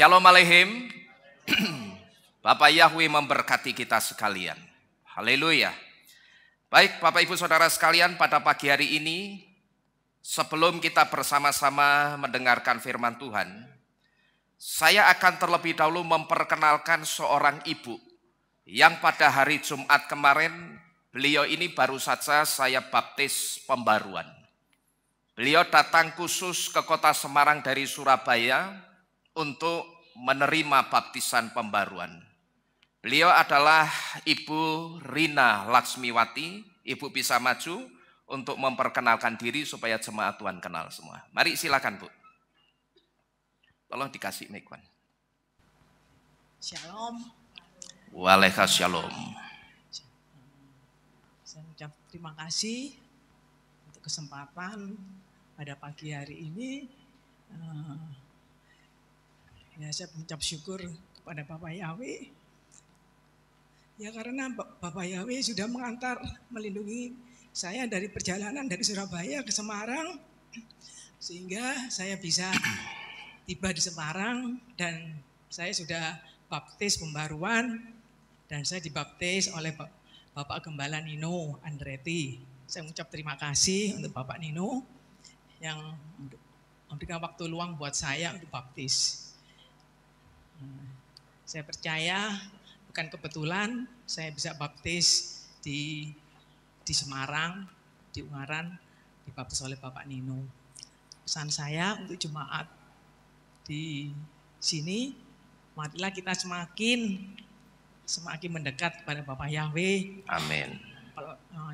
Shalom Aleichem. Bapak Yahweh memberkati kita sekalian. Haleluya. Baik Bapak Ibu Saudara sekalian, pada pagi hari ini sebelum kita bersama-sama mendengarkan firman Tuhan, saya akan terlebih dahulu memperkenalkan seorang ibu yang pada hari Jumat kemarin beliau ini baru saja saya baptis pembaruan. Beliau datang khusus ke kota Semarang dari Surabaya untuk menerima baptisan pembaruan. Beliau adalah Ibu Rina Laksmiwati. Ibu bisa maju untuk memperkenalkan diri supaya jemaat Tuhan kenal semua. Mari silakan Bu. Tolong dikasih mic. Shalom. Waalaikumsalam. Saya ucap terima kasih untuk kesempatan pada pagi hari ini. Saya mengucap syukur kepada Bapak Yahweh. Ya karena Bapak Yahweh sudah mengantar, melindungi saya dari perjalanan dari Surabaya ke Semarang. Sehingga saya bisa tiba di Semarang dan saya sudah baptis pembaruan. Dan saya dibaptis oleh Bapak Gembala Nino Andretti. Saya mengucap terima kasih untuk Bapak Nino yang memberikan waktu luang buat saya untuk baptis. Saya percaya bukan kebetulan saya bisa baptis di Semarang, di Ungaran, dibaptis oleh Bapak Nino. Pesan saya untuk jemaat di sini, marilah kita semakin mendekat kepada Bapak Yahweh. Amin.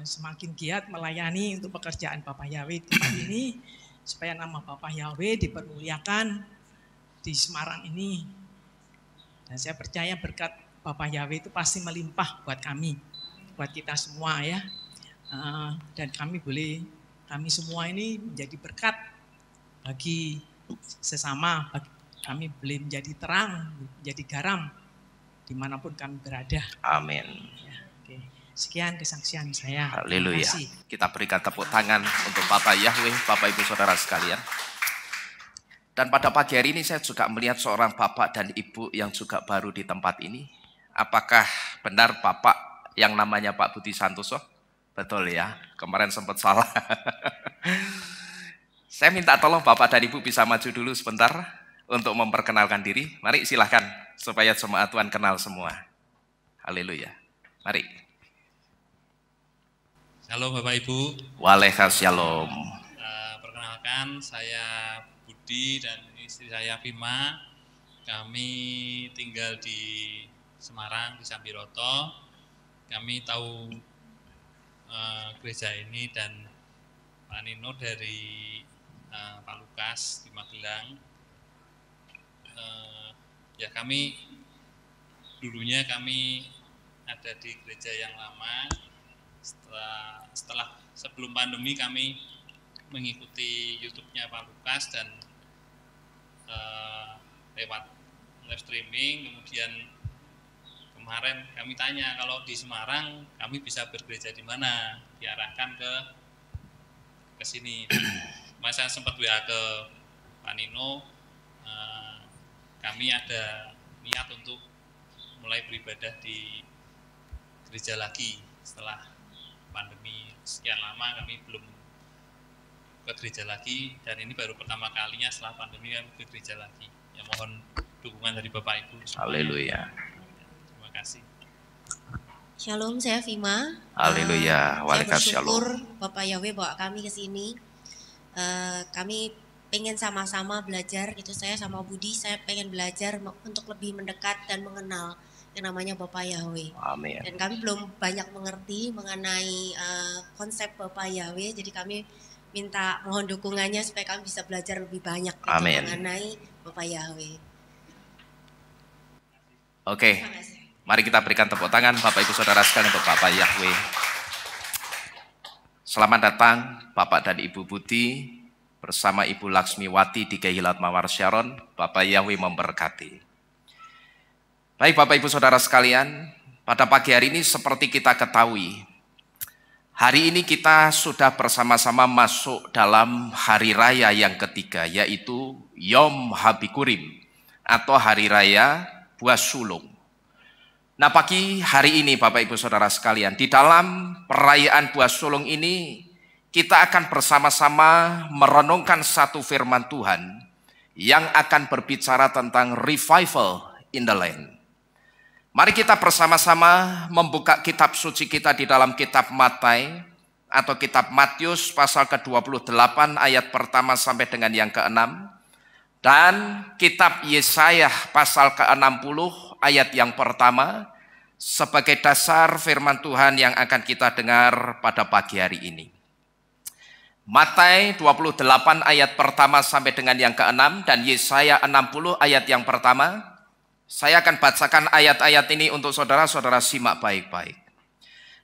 Semakin giat melayani untuk pekerjaan Bapak Yahweh di tempat ini, supaya nama Bapak Yahweh dipermuliakan di Semarang ini. Dan saya percaya berkat Bapak Yahweh itu pasti melimpah buat kami, buat kita semua ya. Dan kami semua ini menjadi berkat bagi sesama, kami boleh menjadi terang, menjadi garam dimanapun kami berada. Amin. Ya, oke. Sekian kesaksian saya. Haleluya. Kita berikan tepuk tangan untuk Bapak Yahweh, Bapak Ibu Saudara sekalian. Dan pada pagi hari ini saya juga melihat seorang bapak dan ibu yang juga baru di tempat ini. Apakah benar bapak yang namanya Pak Budi Santoso? Betul ya, kemarin sempat salah. Saya minta tolong bapak dan ibu bisa maju dulu sebentar untuk memperkenalkan diri. Mari silahkan supaya jemaat Tuhan kenal semua. Haleluya. Mari. Halo Bapak Ibu. Waalaikumsalam. Perkenalkan saya Budi dan istri saya Vima. Kami tinggal di Semarang, di Sambiroto. Kami tahu gereja ini dan Pak Nino dari Pak Lukas di Magelang. Ya kami dulunya ada di gereja yang lama. Sebelum pandemi kami mengikuti YouTube-nya Pak Lukas dan lewat live streaming. Kemudian kemarin kami tanya kalau di Semarang kami bisa bergereja di mana, diarahkan ke sini. Saya sempat WA ke Pak Nino, kami ada niat untuk mulai beribadah di gereja lagi setelah pandemi sekian lama. Kami belum ke gereja lagi dan ini baru pertama kalinya setelah pandemi kami ke gereja lagi. Ya mohon dukungan dari Bapak Ibu. Haleluya. Terima kasih. Shalom, saya Vima. Haleluya. Waalaikumsalam. Saya bersyukur Bapak Yahweh bawa kami ke sini. Kami pengen sama-sama belajar, itu saya sama Budi, saya pengen belajar untuk lebih mendekat dan mengenal yang namanya Bapak Yahweh. Amin. Dan kami belum banyak mengerti mengenai konsep Bapak Yahweh, jadi kami minta mohon dukungannya supaya kami bisa belajar lebih banyak mengenai Bapak Yahweh. Oke, mari kita berikan tepuk tangan Bapak Ibu Saudara sekalian untuk Bapak Yahweh. Selamat datang Bapak dan Ibu Budi bersama Ibu Laksmiwati di Kehilat Mawar Sharon. Bapak Yahweh memberkati. Baik Bapak Ibu Saudara sekalian, pada pagi hari ini seperti kita ketahui, hari ini kita sudah bersama-sama masuk dalam hari raya yang ketiga, yaitu Yom Habikurim, atau Hari Raya Buah Sulung. Nah, pagi hari ini Bapak Ibu Saudara sekalian, di dalam perayaan Buah Sulung ini kita akan bersama-sama merenungkan satu firman Tuhan yang akan berbicara tentang revival in the land. Mari kita bersama-sama membuka kitab suci kita di dalam kitab Matai atau kitab Matius pasal ke-28 ayat pertama sampai dengan yang ke-6, dan kitab Yesaya pasal ke-60 ayat yang pertama sebagai dasar firman Tuhan yang akan kita dengar pada pagi hari ini. Matai 28 ayat pertama sampai dengan yang ke-6 dan Yesaya 60 ayat yang pertama. Saya akan bacakan ayat-ayat ini untuk saudara-saudara simak baik-baik.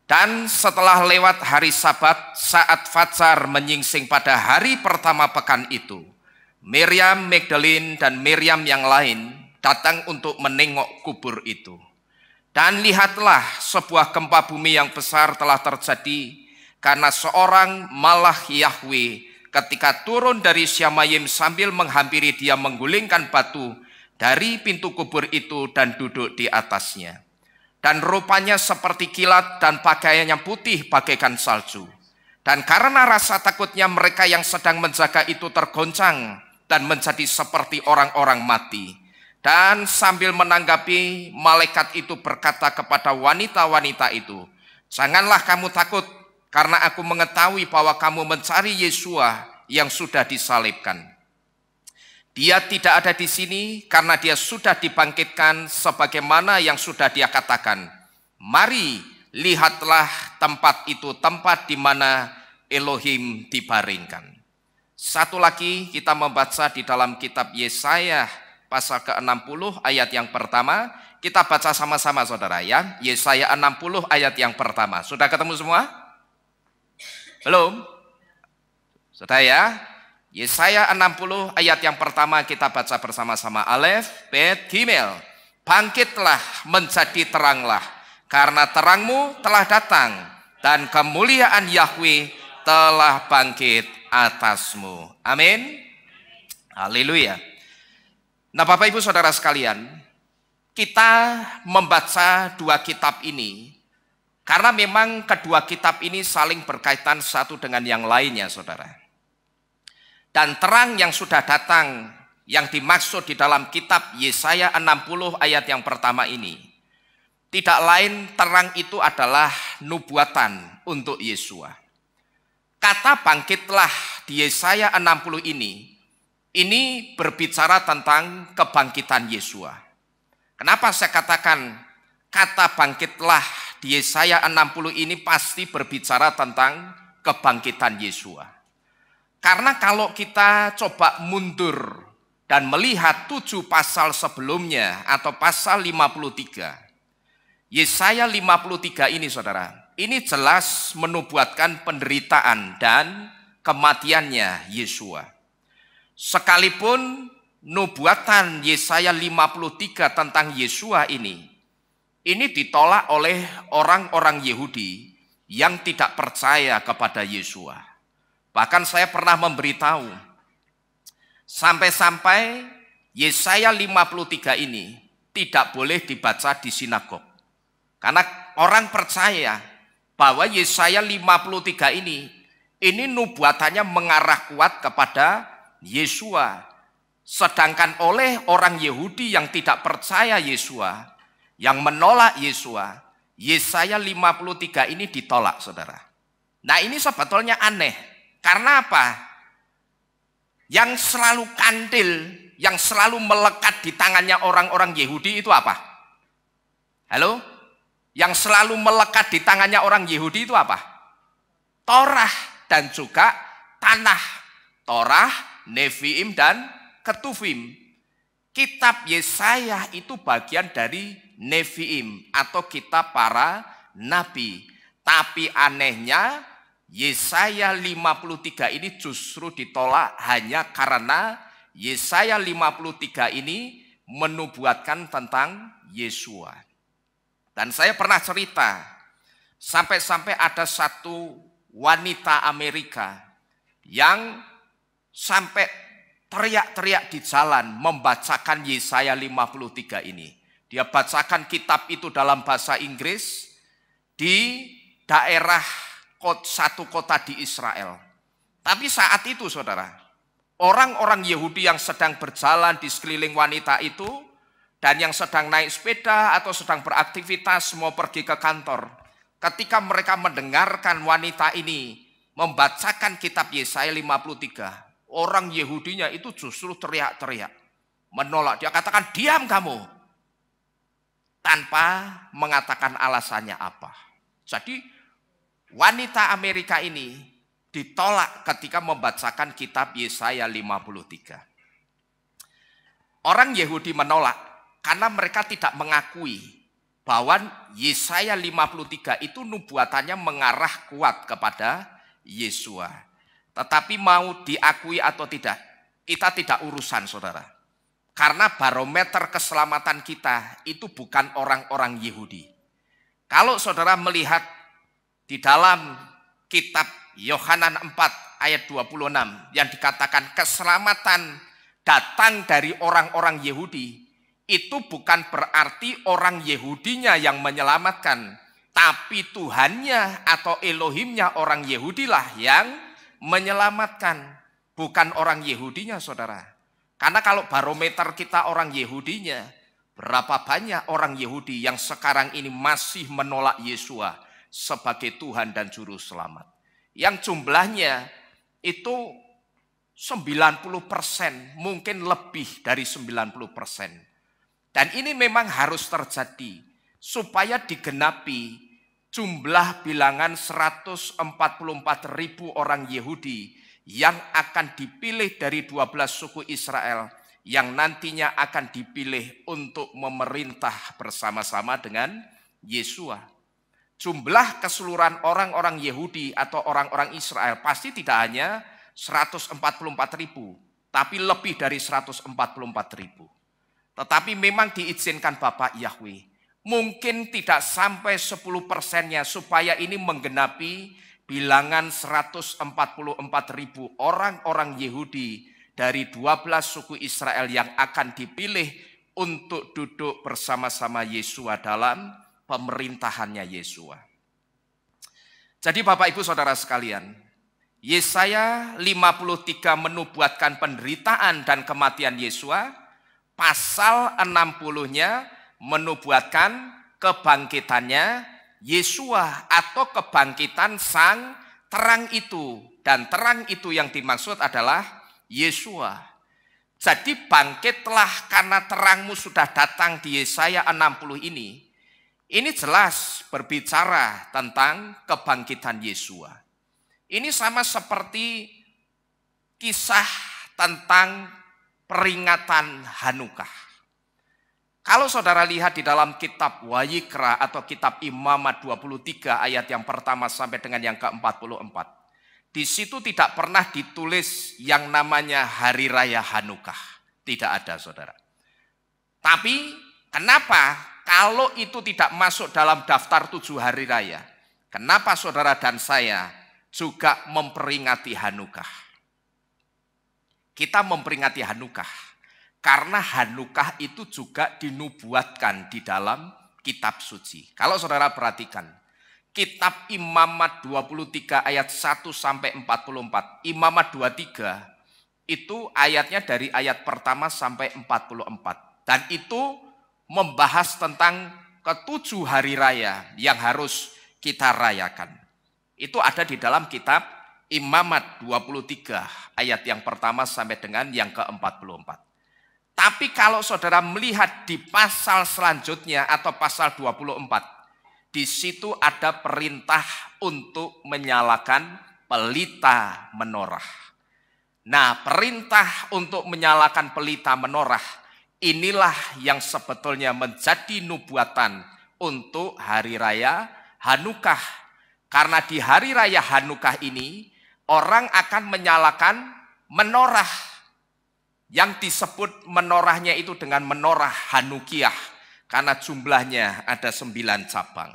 Dan setelah lewat hari Sabat, saat fajar menyingsing pada hari pertama pekan itu, Miriam Magdalene dan Miriam yang lain datang untuk menengok kubur itu. Dan lihatlah, sebuah gempa bumi yang besar telah terjadi, karena seorang malaikat Yahweh ketika turun dari Syamayim sambil menghampiri dia menggulingkan batu dari pintu kubur itu dan duduk di atasnya. Dan rupanya seperti kilat dan pakaiannya putih bagaikan salju. Dan karena rasa takutnya mereka yang sedang menjaga itu tergoncang dan menjadi seperti orang-orang mati. Dan sambil menanggapi, malaikat itu berkata kepada wanita-wanita itu, "Janganlah kamu takut, karena aku mengetahui bahwa kamu mencari Yesua yang sudah disalibkan. Dia tidak ada di sini karena dia sudah dibangkitkan sebagaimana yang sudah dia katakan. Mari, lihatlah tempat itu, tempat di mana Elohim dibaringkan." Satu lagi kita membaca di dalam kitab Yesaya pasal ke-60 ayat yang pertama. Kita baca sama-sama saudara ya. Yesaya 60 ayat yang pertama. Sudah ketemu semua? Belum? Sudah ya? Yesaya 60 ayat yang pertama kita baca bersama-sama. Alef, Bet, Gimel. Bangkitlah menjadi teranglah, karena terangmu telah datang, dan kemuliaan Yahweh telah bangkit atasmu. Amin. Haleluya. Nah Bapak Ibu Saudara sekalian, kita membaca dua kitab ini karena memang kedua kitab ini saling berkaitan satu dengan yang lainnya saudara. Dan terang yang sudah datang yang dimaksud di dalam kitab Yesaya 60 ayat yang pertama ini, tidak lain terang itu adalah nubuatan untuk Yesua. Kata bangkitlah di Yesaya 60 ini berbicara tentang kebangkitan Yesua. Kenapa saya katakan kata bangkitlah di Yesaya 60 ini pasti berbicara tentang kebangkitan Yesua? Karena kalau kita coba mundur dan melihat 7 pasal sebelumnya atau pasal 53, Yesaya 53 ini saudara, ini jelas menubuatkan penderitaan dan kematiannya Yesua. Sekalipun nubuatan Yesaya 53 tentang Yesua ini ditolak oleh orang-orang Yahudi yang tidak percaya kepada Yesua. Bahkan saya pernah memberitahu, sampai-sampai Yesaya 53 ini tidak boleh dibaca di sinagog. Karena orang percaya bahwa Yesaya 53 ini nubuatannya mengarah kuat kepada Yesua. Sedangkan oleh orang Yahudi yang tidak percaya Yesua, yang menolak Yesua, Yesaya 53 ini ditolak saudara. Nah ini sebetulnya aneh. Karena apa? Yang selalu kandil, yang selalu melekat di tangannya orang-orang Yahudi itu apa? Halo? Yang selalu melekat di tangannya orang Yahudi itu apa? Torah dan juga tanah. Torah, Neviim dan Ketuvim. Kitab Yesaya itu bagian dari Neviim atau kitab para nabi. Tapi anehnya Yesaya 53 ini justru ditolak hanya karena Yesaya 53 ini menubuatkan tentang Yesua. Dan saya pernah cerita, sampai-sampai ada satu wanita Amerika yang sampai teriak-teriak di jalan membacakan Yesaya 53 ini. Dia bacakan kitab itu dalam bahasa Inggris di daerah satu kota di Israel. Tapi saat itu saudara, orang-orang Yahudi yang sedang berjalan di sekeliling wanita itu dan yang sedang naik sepeda atau sedang beraktivitas mau pergi ke kantor, ketika mereka mendengarkan wanita ini membacakan kitab Yesaya 53, orang Yahudinya itu justru teriak-teriak, menolak. Dia katakan, diam kamu, tanpa mengatakan alasannya apa. Jadi wanita Amerika ini ditolak ketika membacakan kitab Yesaya 53. Orang Yahudi menolak karena mereka tidak mengakui bahwa Yesaya 53 itu nubuatannya mengarah kuat kepada Yesua. Tetapi mau diakui atau tidak, kita tidak urusan saudara. Karena barometer keselamatan kita itu bukan orang-orang Yahudi. Kalau saudara melihat di dalam kitab Yohanan 4 ayat 26 yang dikatakan keselamatan datang dari orang-orang Yahudi, itu bukan berarti orang Yahudinya yang menyelamatkan, tapi Tuhannya atau Elohimnya orang Yahudilah yang menyelamatkan, bukan orang Yahudinya saudara. Karena kalau barometer kita orang Yahudinya, berapa banyak orang Yahudi yang sekarang ini masih menolak Yesua sebagai Tuhan dan Juru Selamat. Yang jumlahnya itu 90%, mungkin lebih dari 90%. Dan ini memang harus terjadi supaya digenapi jumlah bilangan 144.000 orang Yahudi yang akan dipilih dari 12 suku Israel yang nantinya akan dipilih untuk memerintah bersama-sama dengan Yesua. Jumlah keseluruhan orang-orang Yahudi atau orang-orang Israel pasti tidak hanya 144.000, tapi lebih dari 144.000. Tetapi memang diizinkan Bapak Yahweh, mungkin tidak sampai 10%-nya supaya ini menggenapi bilangan 144.000 orang-orang Yahudi dari 12 suku Israel yang akan dipilih untuk duduk bersama-sama Yesua dalam pemerintahannya Yesua. Jadi Bapak Ibu Saudara sekalian, Yesaya 53 menubuatkan penderitaan dan kematian Yesua. Pasal 60-nya menubuatkan kebangkitannya Yesua atau kebangkitan sang terang itu. Dan terang itu yang dimaksud adalah Yesua. Jadi bangkitlah karena terangmu sudah datang di Yesaya 60 ini. Ini jelas berbicara tentang kebangkitan Yesua. Ini sama seperti kisah tentang peringatan Hanukah. Kalau saudara lihat di dalam kitab Wayikra atau kitab Imamat 23 ayat yang pertama sampai dengan yang ke-44. Di situ tidak pernah ditulis yang namanya Hari Raya Hanukah. Tidak ada saudara. Tapi kenapa kalau itu tidak masuk dalam daftar 7 hari raya? Kenapa saudara dan saya juga memperingati Hanukah? Kita memperingati Hanukah karena Hanukah itu juga dinubuatkan di dalam kitab suci. Kalau saudara perhatikan, kitab Imamat 23 ayat 1 sampai 44, Imamat 23 itu ayatnya dari ayat pertama sampai 44. Dan itu membahas tentang ke-7 hari raya yang harus kita rayakan. Itu ada di dalam kitab Imamat 23 ayat yang pertama sampai dengan yang ke-44. Tapi kalau saudara melihat di pasal selanjutnya atau pasal 24, di situ ada perintah untuk menyalakan pelita menorah. Nah, perintah untuk menyalakan pelita menorah inilah yang sebetulnya menjadi nubuatan untuk hari raya Hanukah. Karena di hari raya Hanukah ini orang akan menyalakan menorah yang disebut menorahnya itu dengan menorah Hanukiah karena jumlahnya ada 9 cabang.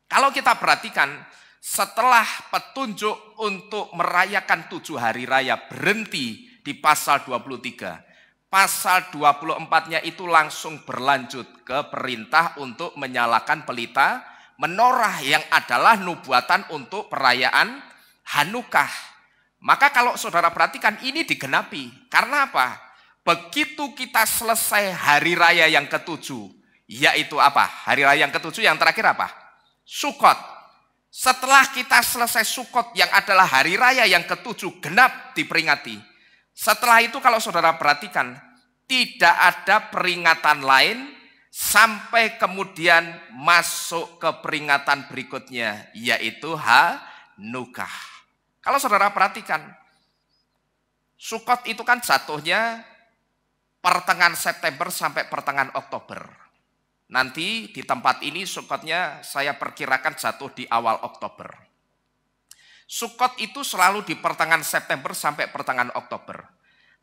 Kalau kita perhatikan setelah petunjuk untuk merayakan 7 hari raya berhenti di pasal 23. Pasal 24-nya itu langsung berlanjut ke perintah untuk menyalakan pelita menorah yang adalah nubuatan untuk perayaan Hanukah. Maka kalau saudara perhatikan ini digenapi. Karena apa? Begitu kita selesai hari raya yang ketujuh, yaitu apa? Hari raya yang ketujuh yang terakhir apa? Sukot. Setelah kita selesai Sukot yang adalah hari raya yang ketujuh genap diperingati. Setelah itu kalau saudara perhatikan, tidak ada peringatan lain sampai kemudian masuk ke peringatan berikutnya, yaitu Hanukah. Kalau saudara perhatikan, Sukot itu kan jatuhnya pertengahan September sampai pertengahan Oktober. Nanti di tempat ini Sukotnya saya perkirakan jatuh di awal Oktober. Sukot itu selalu di pertengahan September sampai pertengahan Oktober.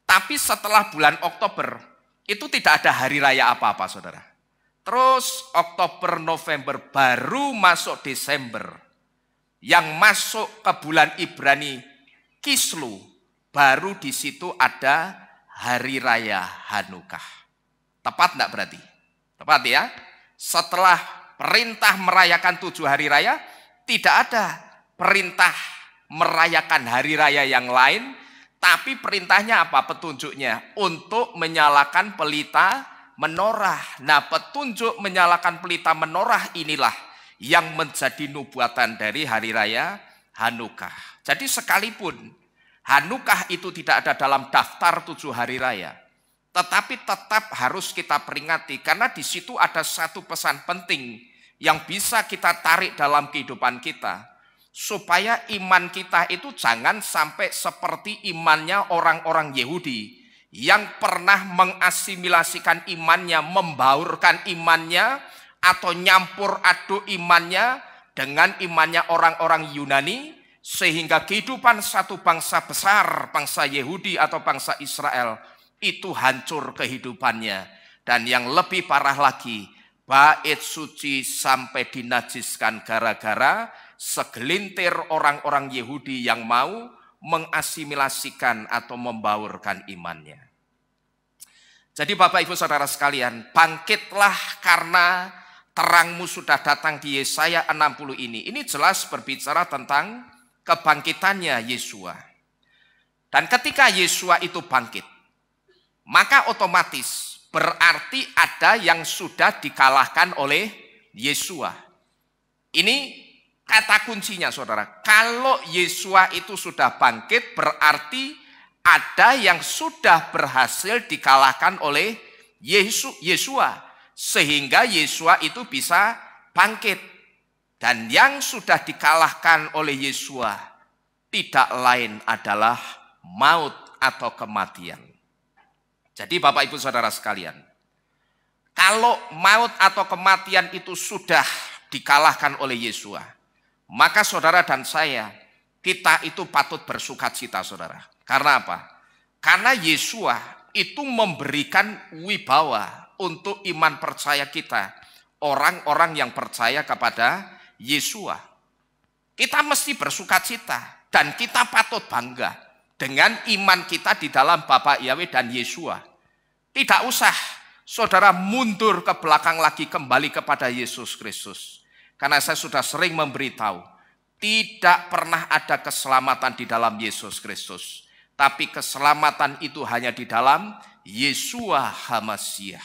Tapi setelah bulan Oktober, itu tidak ada hari raya apa-apa, saudara. Terus Oktober, November, baru masuk Desember. Yang masuk ke bulan Ibrani, Kislu, baru di situ ada hari raya Hanukah. Tepat enggak berarti? Tepat ya? Setelah perintah merayakan 7 hari raya, tidak ada perintah merayakan hari raya yang lain, tapi perintahnya apa? Petunjuknya untuk menyalakan pelita menorah. Nah, petunjuk menyalakan pelita menorah inilah yang menjadi nubuatan dari hari raya Hanukah. Jadi sekalipun Hanukah itu tidak ada dalam daftar 7 hari raya, tetapi tetap harus kita peringati karena di situ ada satu pesan penting yang bisa kita tarik dalam kehidupan kita. Supaya iman kita itu jangan sampai seperti imannya orang-orang Yahudi yang pernah mengasimilasikan imannya, membaurkan imannya, atau nyampur aduk imannya dengan imannya orang-orang Yunani, sehingga kehidupan satu bangsa besar, bangsa Yahudi atau bangsa Israel, itu hancur kehidupannya. Dan yang lebih parah lagi, bait suci sampai dinajiskan gara-gara segelintir orang-orang Yahudi yang mau mengasimilasikan atau membaurkan imannya. Jadi Bapak Ibu Saudara sekalian, bangkitlah karena terangmu sudah datang di Yesaya 60 ini. Ini jelas berbicara tentang kebangkitannya Yesua. Dan ketika Yesua itu bangkit, maka otomatis berarti ada yang sudah dikalahkan oleh Yesua. Ini kata kuncinya saudara, kalau Yesua itu sudah bangkit berarti ada yang sudah berhasil dikalahkan oleh Yesua. Sehingga Yesua itu bisa bangkit. Dan yang sudah dikalahkan oleh Yesua tidak lain adalah maut atau kematian. Jadi Bapak Ibu Saudara sekalian, kalau maut atau kematian itu sudah dikalahkan oleh Yesua, maka saudara dan saya, kita itu patut bersukacita saudara. Karena apa? Karena Yesua itu memberikan wibawa untuk iman percaya kita. Orang-orang yang percaya kepada Yesua. Kita mesti bersukacita dan kita patut bangga dengan iman kita di dalam Bapa Yahweh dan Yesua. Tidak usah saudara mundur ke belakang lagi kembali kepada Yesus Kristus. Karena saya sudah sering memberitahu, tidak pernah ada keselamatan di dalam Yesus Kristus. Tapi keselamatan itu hanya di dalam Yesua HaMasyiah.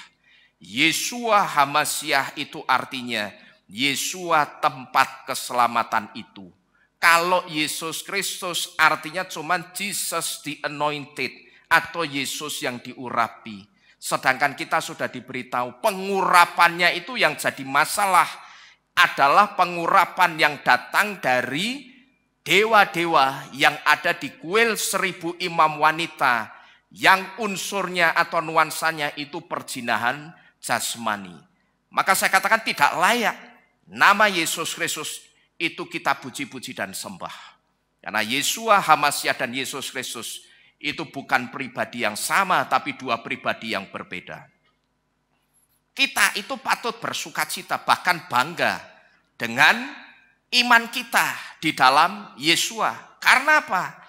Yesua HaMasyiah itu artinya Yesua tempat keselamatan itu. Kalau Yesus Kristus artinya cuma Jesus the Anointed atau Yesus yang diurapi. Sedangkan kita sudah diberitahu pengurapannya itu yang jadi masalah adalah pengurapan yang datang dari dewa-dewa yang ada di kuil 1000 imam wanita yang unsurnya atau nuansanya itu perzinahan jasmani. Maka saya katakan tidak layak nama Yesus Kristus itu kita puji-puji dan sembah. Karena Yesua HaMasyiah dan Yesus Kristus itu bukan pribadi yang sama tapi dua pribadi yang berbeda. Kita itu patut bersukacita bahkan bangga dengan iman kita di dalam Yesua. Karena apa?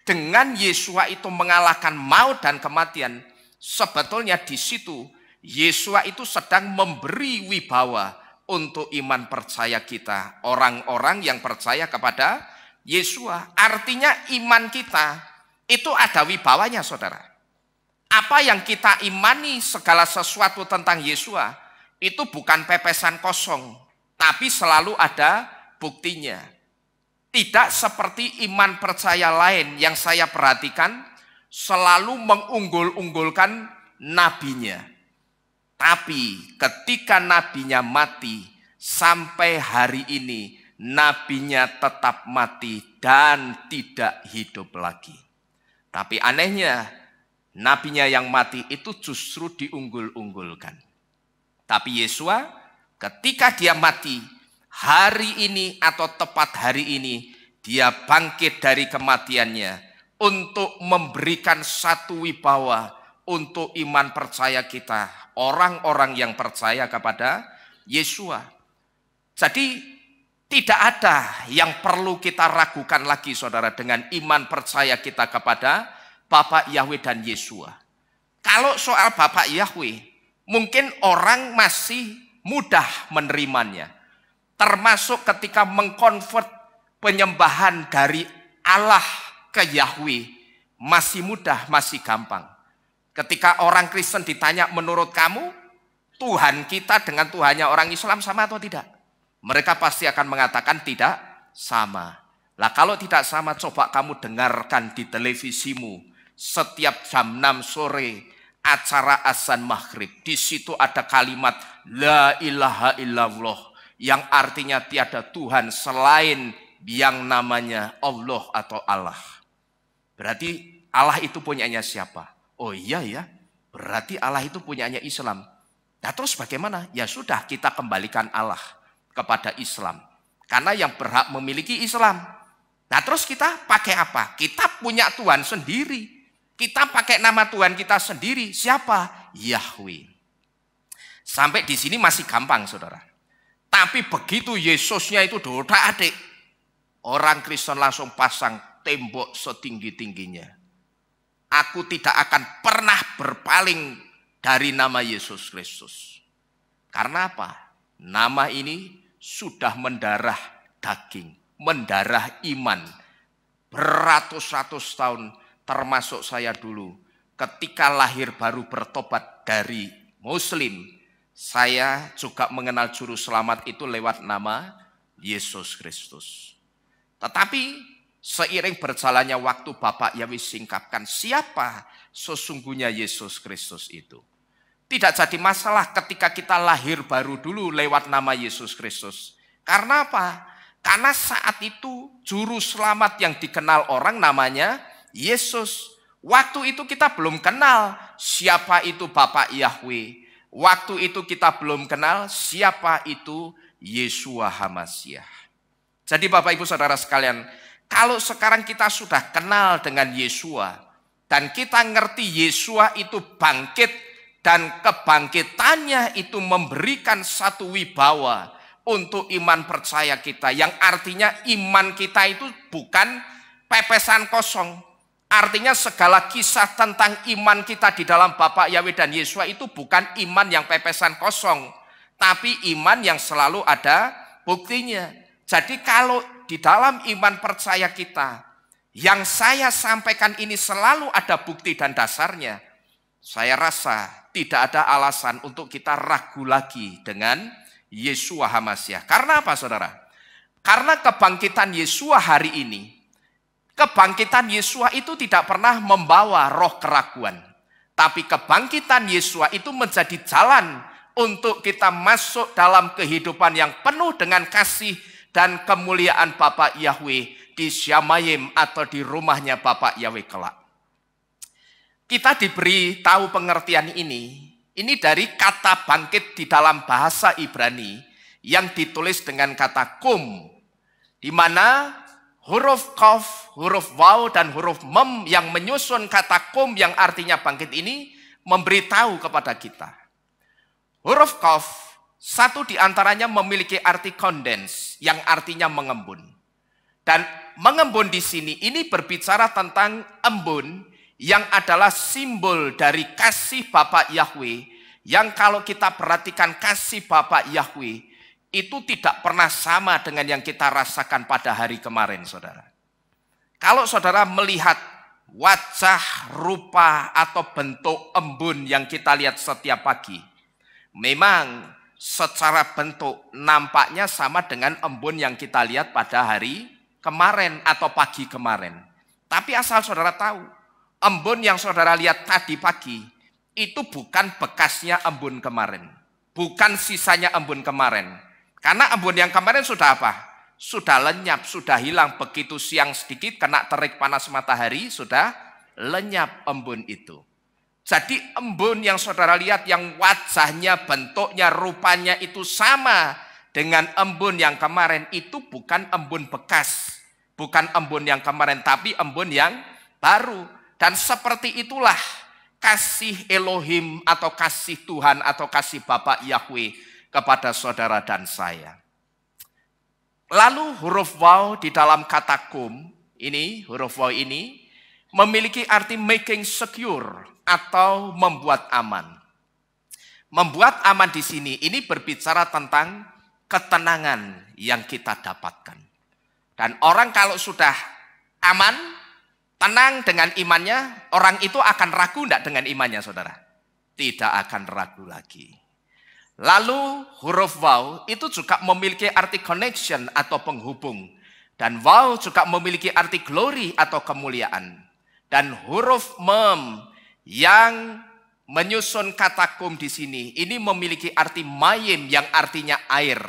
dengan Yesua itu mengalahkan maut dan kematian, sebetulnya di situ Yesua itu sedang memberi wibawa untuk iman percaya kita, orang-orang yang percaya kepada Yesua. Artinya iman kita itu ada wibawanya, saudara. Apa yang kita imani, segala sesuatu tentang Yesua, itu bukan pepesan kosong, tapi selalu ada buktinya. Tidak seperti iman percaya lain yang saya perhatikan, selalu mengunggul-unggulkan nabinya. Tapi ketika nabinya mati, sampai hari ini nabinya tetap mati dan tidak hidup lagi. Tapi anehnya, nabinya yang mati itu justru diunggul-unggulkan. Tapi Yesua ketika dia mati, hari ini atau tepat hari ini, dia bangkit dari kematiannya untuk memberikan satu wibawa untuk iman percaya kita, orang-orang yang percaya kepada Yesua. Jadi tidak ada yang perlu kita ragukan lagi, saudara, dengan iman percaya kita kepada Bapa Yahweh dan Yesua. Kalau soal Bapa Yahweh, mungkin orang masih mudah menerimanya, termasuk ketika mengkonvert penyembahan dari Allah ke Yahweh, masih mudah, masih gampang. Ketika orang Kristen ditanya, menurut kamu Tuhan kita dengan Tuhannya orang Islam sama atau tidak? Mereka pasti akan mengatakan tidak sama. Lah kalau tidak sama, coba kamu dengarkan di televisimu setiap jam 6 sore acara azan maghrib. Di situ ada kalimat La ilaha illallah, yang artinya tiada Tuhan selain yang namanya Allah atau Allah. Berarti Allah itu punyanya siapa? Oh iya ya, berarti Allah itu punyanya Islam. Nah terus bagaimana? Ya sudah, kita kembalikan Allah kepada Islam. Karena yang berhak memiliki Islam. Nah terus kita pakai apa? Kita punya Tuhan sendiri. Kita pakai nama Tuhan kita sendiri. Siapa? Yahweh. Sampai di sini masih gampang, saudara. Tapi begitu Yesusnya itu doda adik, orang Kristen langsung pasang tembok setinggi-tingginya. Aku tidak akan pernah berpaling dari nama Yesus Kristus. Karena apa? Nama ini sudah mendarah daging, mendarah iman. Beratus-ratus tahun, termasuk saya dulu. Ketika lahir baru bertobat dari Muslim, saya juga mengenal juru selamat itu lewat nama Yesus Kristus. Tetapi seiring berjalannya waktu, Bapak Yahweh singkapkan siapa sesungguhnya Yesus Kristus itu. Tidak jadi masalah ketika kita lahir baru dulu lewat nama Yesus Kristus. Karena apa? Karena saat itu juru selamat yang dikenal orang namanya Yesus. Waktu itu kita belum kenal siapa itu Bapak Yahweh. Waktu itu kita belum kenal siapa itu Yesua HaMashiach. Jadi Bapak Ibu Saudara sekalian, kalau sekarang kita sudah kenal dengan Yesua dan kita ngerti Yesua itu bangkit dan kebangkitannya itu memberikan satu wibawa untuk iman percaya kita, yang artinya iman kita itu bukan pepesan kosong. Artinya segala kisah tentang iman kita di dalam Bapa Yahweh dan Yesua itu bukan iman yang pepesan kosong, tapi iman yang selalu ada buktinya. Jadi kalau di dalam iman percaya kita, yang saya sampaikan ini selalu ada bukti dan dasarnya, saya rasa tidak ada alasan untuk kita ragu lagi dengan Yesua HaMashiach. Karena apa, saudara? Karena kebangkitan Yesua hari ini, kebangkitan Yesua itu tidak pernah membawa roh keraguan. Tapi kebangkitan Yesua itu menjadi jalan untuk kita masuk dalam kehidupan yang penuh dengan kasih dan kemuliaan Bapa Yahweh di Syamayim atau di rumahnya Bapa Yahweh kelak. Kita diberi tahu pengertian ini dari kata bangkit di dalam bahasa Ibrani yang ditulis dengan kata kum, di mana huruf kaf, huruf waw, dan huruf mem yang menyusun kata kum yang artinya bangkit ini memberitahu kepada kita. Huruf kaf, satu di antaranya memiliki arti kondens yang artinya mengembun. Dan mengembun di sini ini berbicara tentang embun yang adalah simbol dari kasih Bapa Yahweh, yang kalau kita perhatikan kasih Bapa Yahweh itu tidak pernah sama dengan yang kita rasakan pada hari kemarin, saudara. Kalau saudara melihat wajah, rupa, atau bentuk embun yang kita lihat setiap pagi, memang secara bentuk nampaknya sama dengan embun yang kita lihat pada hari kemarin atau pagi kemarin. Tapi asal saudara tahu, embun yang saudara lihat tadi pagi itu bukan bekasnya embun kemarin. Bukan sisanya embun kemarin. Karena embun yang kemarin sudah apa? Sudah lenyap, sudah hilang. Begitu siang sedikit kena terik panas matahari, sudah lenyap embun itu. Jadi embun yang saudara lihat yang wajahnya, bentuknya, rupanya itu sama dengan embun yang kemarin, itu bukan embun bekas. Bukan embun yang kemarin, tapi embun yang baru. Dan seperti itulah kasih Elohim atau kasih Tuhan atau kasih Bapa Yahweh kepada saudara dan saya. Lalu huruf waw di dalam kata kum, ini huruf waw ini memiliki arti making secure atau membuat aman. Membuat aman di sini ini berbicara tentang ketenangan yang kita dapatkan. Dan orang kalau sudah aman, tenang dengan imannya, orang itu akan ragu tidak dengan imannya, saudara? Tidak akan ragu lagi. Lalu huruf waw itu juga memiliki arti connection atau penghubung. Dan waw juga memiliki arti glory atau kemuliaan. Dan huruf mem yang menyusun kata kum di sini, ini memiliki arti mayim yang artinya air.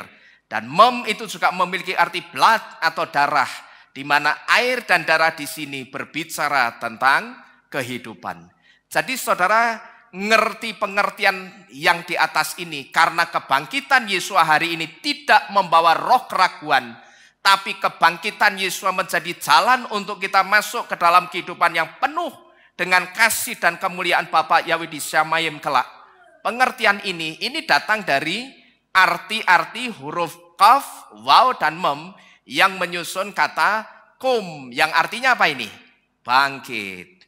Dan mem itu juga memiliki arti blood atau darah, di mana air dan darah di sini berbicara tentang kehidupan. Jadi saudara ngerti pengertian yang di atas ini, karena kebangkitan Yesus hari ini tidak membawa roh keraguan, tapi kebangkitan Yesus menjadi jalan untuk kita masuk ke dalam kehidupan yang penuh dengan kasih dan kemuliaan Bapa Yahweh di Syamayim kelak. Pengertian ini datang dari arti-arti huruf kaf, waw, dan mem yang menyusun kata kum, yang artinya apa ini? Bangkit.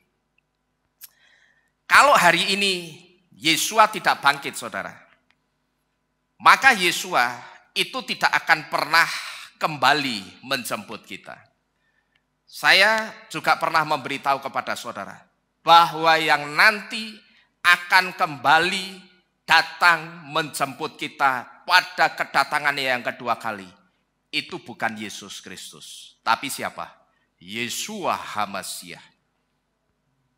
Kalau hari ini Yesua tidak bangkit, saudara, maka Yesua itu tidak akan pernah kembali menjemput kita. Saya juga pernah memberitahu kepada saudara bahwa yang nanti akan kembali datang menjemput kita pada kedatangannya yang kedua kali, itu bukan Yesus Kristus, tapi siapa? Yeshua HaMashiach.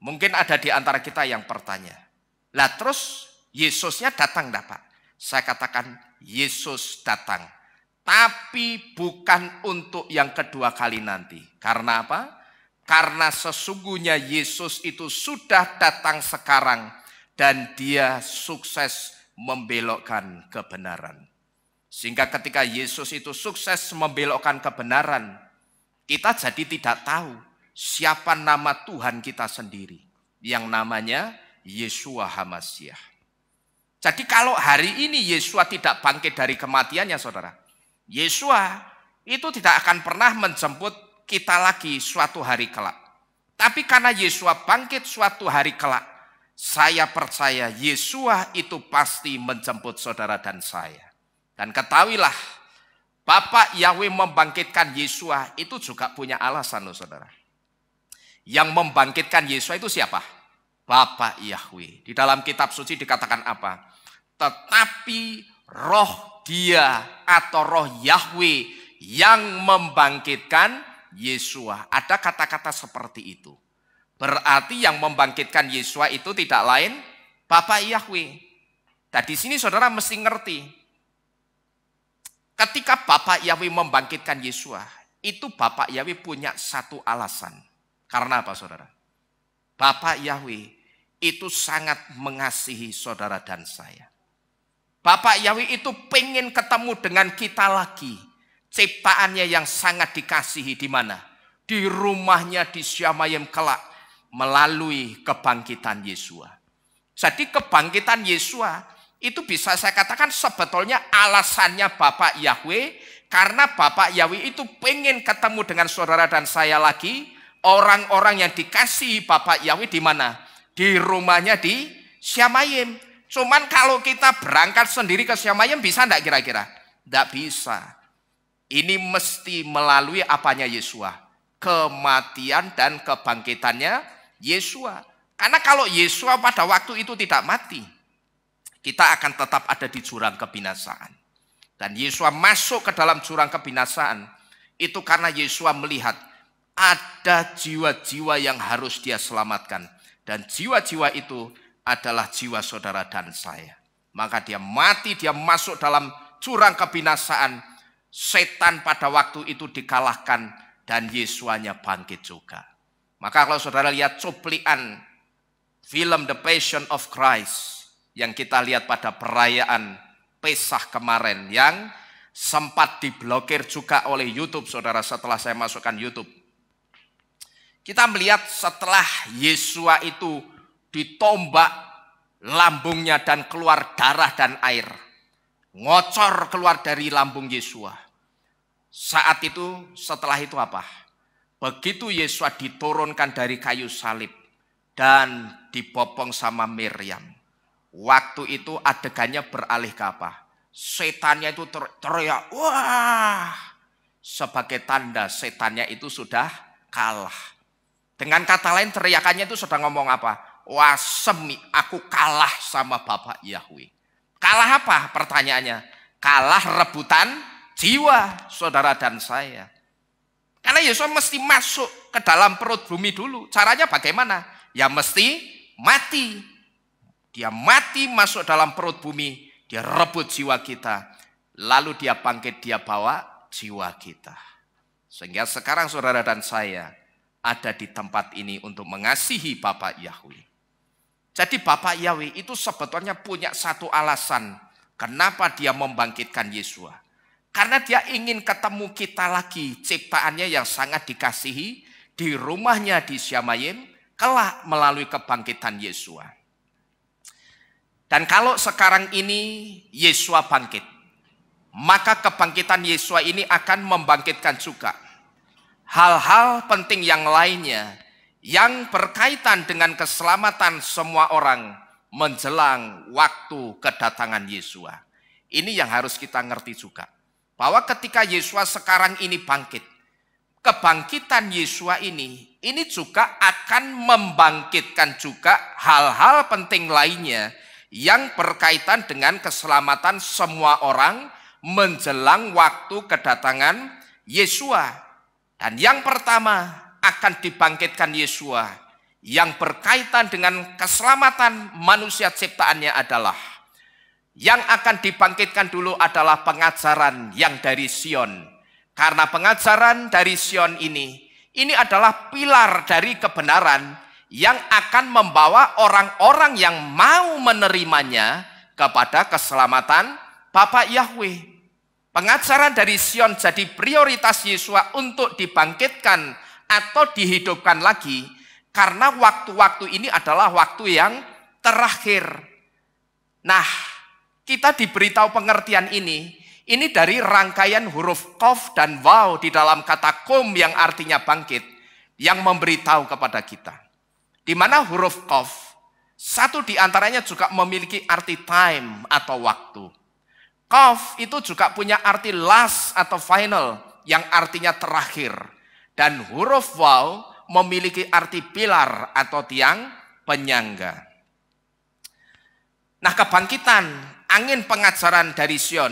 Mungkin ada di antara kita yang bertanya, lah terus Yesusnya datang enggak, Pak? Saya katakan Yesus datang, tapi bukan untuk yang kedua kali nanti. Karena apa? Karena sesungguhnya Yesus itu sudah datang sekarang dan dia sukses membelokkan kebenaran. Sehingga ketika Yesus itu sukses membelokkan kebenaran, kita jadi tidak tahu siapa nama Tuhan kita sendiri, yang namanya Yeshua HaMashiach. Jadi kalau hari ini Yeshua tidak bangkit dari kematiannya, saudara, Yeshua itu tidak akan pernah menjemput kita lagi suatu hari kelak. Tapi karena Yeshua bangkit suatu hari kelak, saya percaya Yeshua itu pasti menjemput saudara dan saya. Dan ketahuilah, Bapa Yahweh membangkitkan Yeshua itu juga punya alasan loh, saudara. Yang membangkitkan Yeshua itu siapa? Bapa Yahweh. Di dalam kitab suci dikatakan apa? Tetapi roh dia atau roh Yahweh yang membangkitkan Yeshua. Ada kata-kata seperti itu. Berarti yang membangkitkan Yeshua itu tidak lain Bapa Yahweh. Dan di sini saudara mesti ngerti. Ketika Bapa Yahweh membangkitkan Yeshua, itu Bapa Yahweh punya satu alasan. Karena apa, saudara? Bapa Yahweh itu sangat mengasihi saudara dan saya. Bapa Yahweh itu pengen ketemu dengan kita lagi. Ciptaannya yang sangat dikasihi di mana? Di rumahnya di Syamayim kelak melalui kebangkitan Yeshua. Jadi kebangkitan Yeshua itu bisa saya katakan sebetulnya alasannya Bapak Yahweh, karena Bapak Yahweh itu pengen ketemu dengan saudara dan saya lagi. Orang-orang yang dikasihi Bapak Yahweh di mana? Di rumahnya di Syamayim. Cuman kalau kita berangkat sendiri ke Syamayim bisa enggak kira-kira? Enggak bisa. Ini mesti melalui apanya Yesua? Kematian dan kebangkitannya Yesua. Karena kalau Yesua pada waktu itu tidak mati, kita akan tetap ada di jurang kebinasaan. Dan Yesua masuk ke dalam jurang kebinasaan itu karena Yesua melihat ada jiwa-jiwa yang harus dia selamatkan. Dan jiwa-jiwa itu adalah jiwa saudara dan saya. Maka dia mati, dia masuk dalam jurang kebinasaan. Setan pada waktu itu dikalahkan dan Yesuanya bangkit juga. Maka kalau saudara lihat cuplikan film The Passion of Christ yang kita lihat pada perayaan Pesah kemarin yang sempat diblokir juga oleh YouTube saudara setelah saya masukkan YouTube. Kita melihat setelah Yesua itu ditombak lambungnya dan keluar darah dan air. Ngocor keluar dari lambung Yesua. Saat itu, setelah itu apa? Begitu Yesua diturunkan dari kayu salib dan dibopong sama Miriam. Waktu itu adegannya beralih ke apa? Setannya itu teriak, wah! Sebagai tanda setannya itu sudah kalah. Dengan kata lain teriakannya itu sudah ngomong apa? Wah semi, aku kalah sama Bapak Yahweh. Kalah apa? Pertanyaannya. Kalah rebutan jiwa saudara dan saya. Karena Yesus mesti masuk ke dalam perut bumi dulu. Caranya bagaimana? Ya mesti mati. Dia mati masuk dalam perut bumi. Dia rebut jiwa kita. Lalu dia bangkit, dia bawa jiwa kita. Sehingga sekarang saudara dan saya ada di tempat ini untuk mengasihi Bapak Yahweh. Jadi Bapak Yahweh itu sebetulnya punya satu alasan kenapa dia membangkitkan Yesua. Karena dia ingin ketemu kita lagi, ciptaannya yang sangat dikasihi, di rumahnya di Syamayim, kelak melalui kebangkitan Yesua. Dan kalau sekarang ini Yesua bangkit, maka kebangkitan Yesua ini akan membangkitkan juga hal-hal penting yang lainnya yang berkaitan dengan keselamatan semua orang menjelang waktu kedatangan Yesua. Ini yang harus kita ngerti juga. Bahwa ketika Yesua sekarang ini bangkit, kebangkitan Yesua ini juga akan membangkitkan juga hal-hal penting lainnya yang berkaitan dengan keselamatan semua orang menjelang waktu kedatangan Yesua. Dan yang pertama akan dibangkitkan Yesua yang berkaitan dengan keselamatan manusia ciptaannya adalah yang akan dibangkitkan dulu adalah pengajaran yang dari Sion. Karena pengajaran dari Sion ini adalah pilar dari kebenaran yang akan membawa orang-orang yang mau menerimanya kepada keselamatan Bapak Yahweh. Pengajaran dari Sion jadi prioritas Yesua untuk dibangkitkan atau dihidupkan lagi. Karena waktu-waktu ini adalah waktu yang terakhir. Nah, kita diberitahu pengertian ini dari rangkaian huruf Kof dan Waw di dalam kata Kum yang artinya bangkit. Yang memberitahu kepada kita. Di mana huruf Kof, satu di antaranya juga memiliki arti time atau waktu. Kof itu juga punya arti last atau final yang artinya terakhir. Dan huruf Waw memiliki arti pilar atau tiang penyangga. Nah, kebangkitan angin pengajaran dari Sion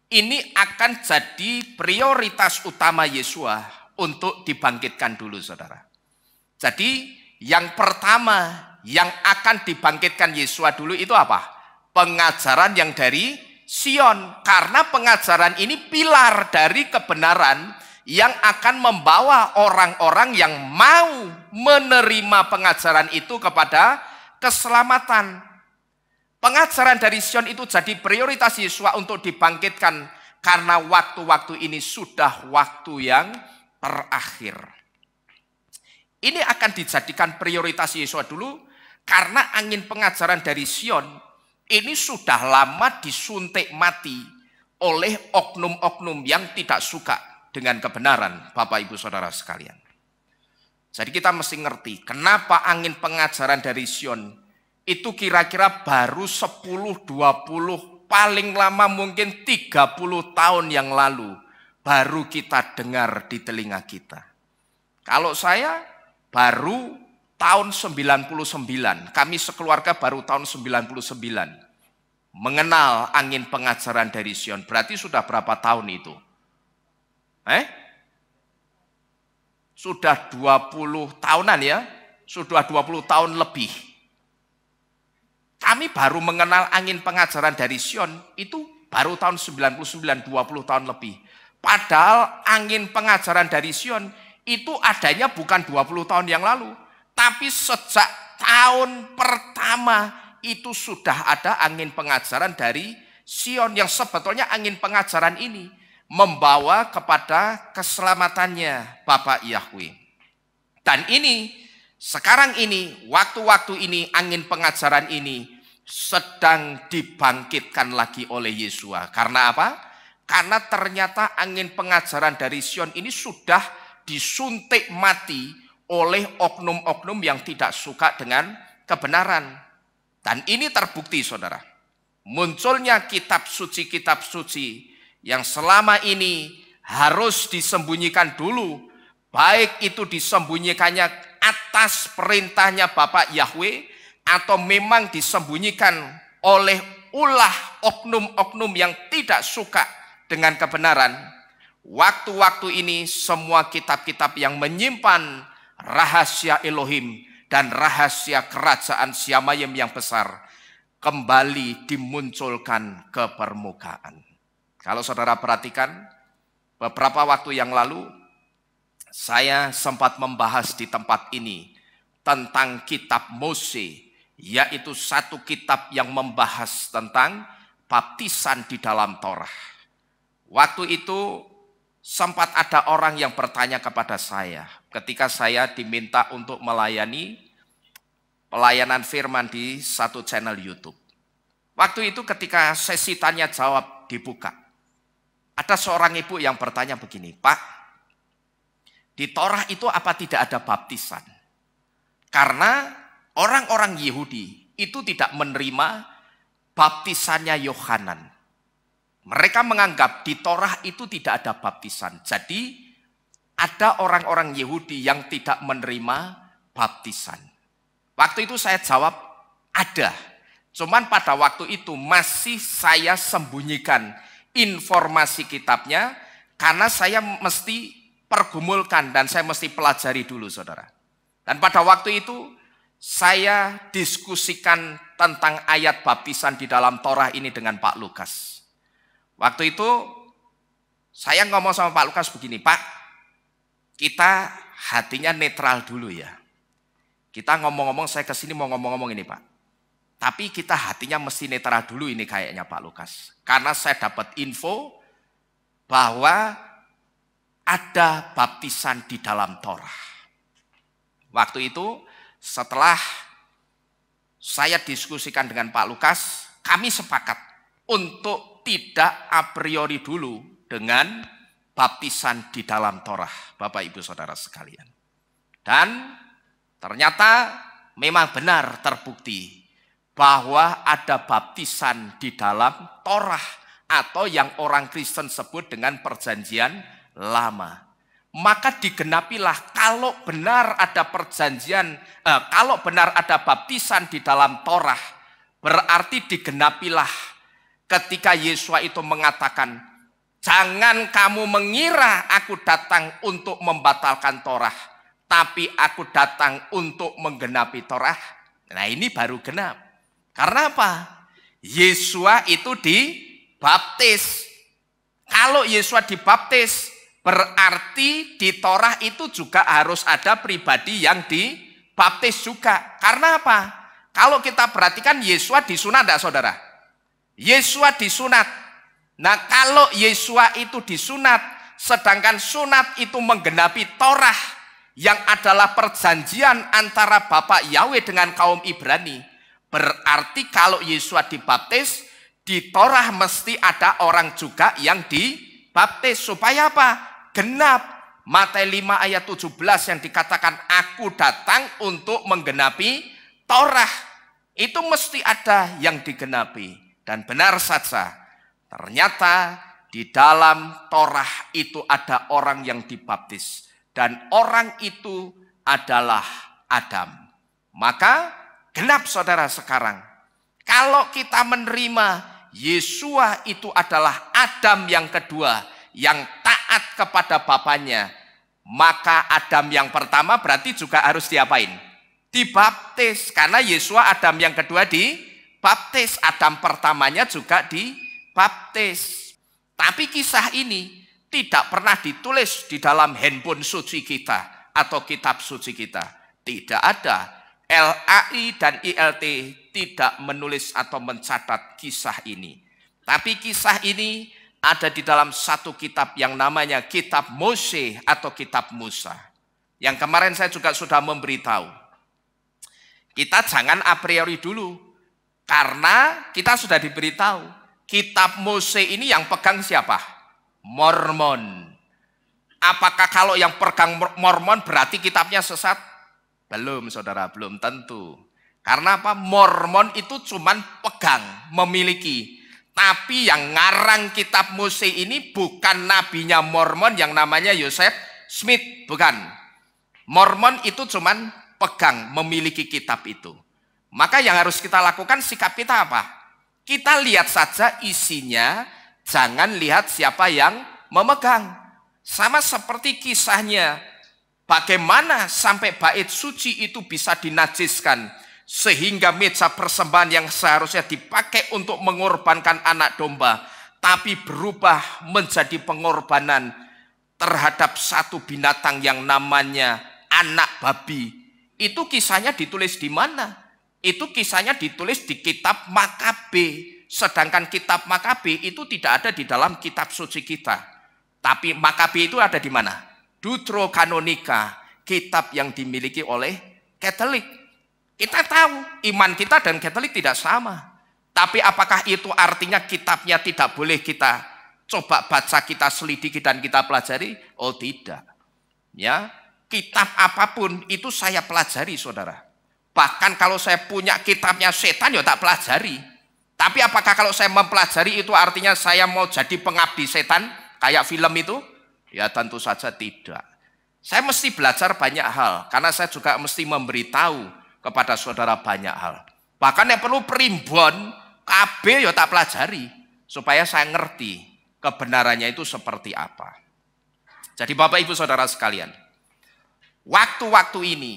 ini akan jadi prioritas utama Yesua untuk dibangkitkan dulu saudara. Jadi yang pertama yang akan dibangkitkan Yesua dulu itu apa? Pengajaran yang dari Sion, karena pengajaran ini pilar dari kebenaran yang akan membawa orang-orang yang mau menerima pengajaran itu kepada keselamatan. Pengajaran dari Sion itu jadi prioritas Yesua untuk dibangkitkan karena waktu-waktu ini sudah waktu yang terakhir. Ini akan dijadikan prioritas Yesua dulu karena angin pengajaran dari Sion ini sudah lama disuntik mati oleh oknum-oknum yang tidak suka dengan kebenaran, Bapak Ibu Saudara sekalian. Jadi kita mesti ngerti kenapa angin pengajaran dari Sion itu kira-kira baru 10, 20, paling lama mungkin 30 tahun yang lalu baru kita dengar di telinga kita. Kalau saya baru tahun 99, kami sekeluarga baru tahun 99 mengenal angin pengajaran dari Sion. Berarti sudah berapa tahun itu? Sudah 20 tahunan ya, sudah 20 tahun lebih. Kami baru mengenal angin pengajaran dari Sion itu baru tahun 99, 20 tahun lebih. Padahal angin pengajaran dari Sion itu adanya bukan 20 tahun yang lalu, tapi sejak tahun pertama itu sudah ada angin pengajaran dari Sion yang sebetulnya angin pengajaran ini membawa kepada keselamatannya Bapak Yahweh. Dan ini, sekarang ini, waktu-waktu ini, angin pengajaran ini sedang dibangkitkan lagi oleh Yesua. Karena apa? Karena ternyata angin pengajaran dari Sion ini sudah disuntik mati oleh oknum-oknum yang tidak suka dengan kebenaran. Dan ini terbukti, saudara. Munculnya kitab suci yang selama ini harus disembunyikan dulu, baik itu disembunyikannya atas perintahnya Bapak Yahweh atau memang disembunyikan oleh ulah oknum-oknum yang tidak suka dengan kebenaran. Waktu-waktu ini semua kitab-kitab yang menyimpan rahasia Elohim dan rahasia kerajaan Syamayim yang besar kembali dimunculkan ke permukaan. Kalau saudara perhatikan, beberapa waktu yang lalu saya sempat membahas di tempat ini tentang kitab Mose, yaitu satu kitab yang membahas tentang baptisan di dalam Torah. Waktu itu sempat ada orang yang bertanya kepada saya ketika saya diminta untuk melayani pelayanan firman di satu channel YouTube. Waktu itu ketika sesi tanya jawab dibuka, ada seorang ibu yang bertanya begini, Pak, di Torah itu apa tidak ada baptisan? Karena orang-orang Yahudi itu tidak menerima baptisannya Yohanan. Mereka menganggap di Torah itu tidak ada baptisan. Jadi ada orang-orang Yahudi yang tidak menerima baptisan. Waktu itu saya jawab ada. Cuman pada waktu itu masih saya sembunyikan informasi kitabnya karena saya mesti pergumulkan dan saya mesti pelajari dulu, saudara. Dan pada waktu itu saya diskusikan tentang ayat baptisan di dalam Torah ini dengan Pak Lukas. Waktu itu saya ngomong sama Pak Lukas begini, Pak, kita hatinya netral dulu ya. Kita ngomong-ngomong, saya kesini mau ngomong-ngomong ini, Pak. Tapi kita hatinya mesti netral dulu ini kayaknya Pak Lukas. Karena saya dapat info bahwa ada baptisan di dalam Torah. Waktu itu setelah saya diskusikan dengan Pak Lukas, kami sepakat untuk tidak a priori dulu dengan baptisan di dalam Torah, Bapak Ibu Saudara sekalian. Dan ternyata memang benar terbukti bahwa ada baptisan di dalam Torah atau yang orang Kristen sebut dengan perjanjian lama. Maka digenapilah kalau benar ada kalau benar ada baptisan di dalam Torah, berarti digenapilah ketika Yesua itu mengatakan, jangan kamu mengira aku datang untuk membatalkan Torah, tapi aku datang untuk menggenapi Torah. Nah ini baru genap. Karena apa? Yesua itu dibaptis. Kalau Yesua dibaptis, berarti di Torah itu juga harus ada pribadi yang dibaptis juga. Karena apa? Kalau kita perhatikan Yesua disunat enggak, saudara? Yesua disunat. Nah kalau Yesua itu disunat, sedangkan sunat itu menggenapi Torah yang adalah perjanjian antara Bapak Yahweh dengan kaum Ibrani, Berarti kalau Yesus dibaptis, di Torah mesti ada orang juga yang dibaptis. Supaya apa? Genap. Matius 5 ayat 17 yang dikatakan, aku datang untuk menggenapi Torah. Itu mesti ada yang digenapi. Dan benar saja, ternyata di dalam Torah itu ada orang yang dibaptis. Dan orang itu adalah Adam. Maka genap saudara sekarang. Kalau kita menerima Yesua itu adalah Adam yang kedua, yang taat kepada bapaknya, maka Adam yang pertama berarti juga harus diapain? Dibaptis. Karena Yesua Adam yang kedua dibaptis, Adam pertamanya juga dibaptis. Tapi kisah ini tidak pernah ditulis di dalam handphone suci kita atau kitab suci kita. Tidak ada. LAI dan ILT tidak menulis atau mencatat kisah ini. Tapi kisah ini ada di dalam satu kitab yang namanya Kitab Mose atau Kitab Musa. Yang kemarin saya juga sudah memberitahu. Kita jangan a priori dulu. Karena kita sudah diberitahu. Kitab Mose ini yang pegang siapa? Mormon. Apakah kalau yang pegang Mormon berarti kitabnya sesat? Belum saudara, belum tentu. Karena apa? Mormon itu cuman pegang, memiliki. Tapi yang ngarang kitab Mose ini bukan nabinya Mormon yang namanya Joseph Smith. Bukan. Mormon itu cuman pegang, memiliki kitab itu. Maka yang harus kita lakukan, sikap kita apa? Kita lihat saja isinya, jangan lihat siapa yang memegang. Sama seperti kisahnya, bagaimana sampai bait suci itu bisa dinajiskan, sehingga meja persembahan yang seharusnya dipakai untuk mengorbankan anak domba, tapi berubah menjadi pengorbanan terhadap satu binatang yang namanya anak babi. Itu kisahnya ditulis di mana? Itu kisahnya ditulis di kitab Makabe. Sedangkan kitab Makabe itu tidak ada di dalam kitab suci kita. Tapi Makabe itu ada di mana? Deuterokanonika, kitab yang dimiliki oleh Katolik. Kita tahu iman kita dan Katolik tidak sama. Tapi apakah itu artinya kitabnya tidak boleh kita coba baca, kita selidiki dan kita pelajari? Oh tidak. Ya, kitab apapun itu saya pelajari saudara. Bahkan kalau saya punya kitabnya setan ya tak pelajari. Tapi apakah kalau saya mempelajari itu artinya saya mau jadi pengabdi setan kayak film itu? Ya tentu saja tidak. Saya mesti belajar banyak hal karena saya juga mesti memberitahu kepada saudara banyak hal. Bahkan yang perlu primbon KB ya tak pelajari supaya saya ngerti kebenarannya itu seperti apa. Jadi Bapak Ibu Saudara sekalian, waktu-waktu ini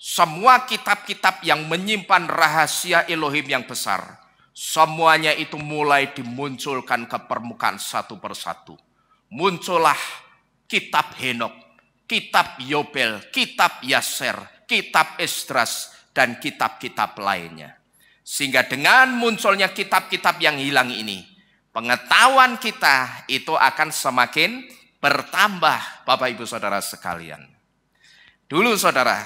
semua kitab-kitab yang menyimpan rahasia Elohim yang besar, semuanya itu mulai dimunculkan ke permukaan satu persatu. Muncullah kitab Henok, kitab Yobel, kitab Yaser, kitab Esdras, dan kitab-kitab lainnya. Sehingga dengan munculnya kitab-kitab yang hilang ini, pengetahuan kita itu akan semakin bertambah, Bapak Ibu Saudara sekalian. Dulu saudara,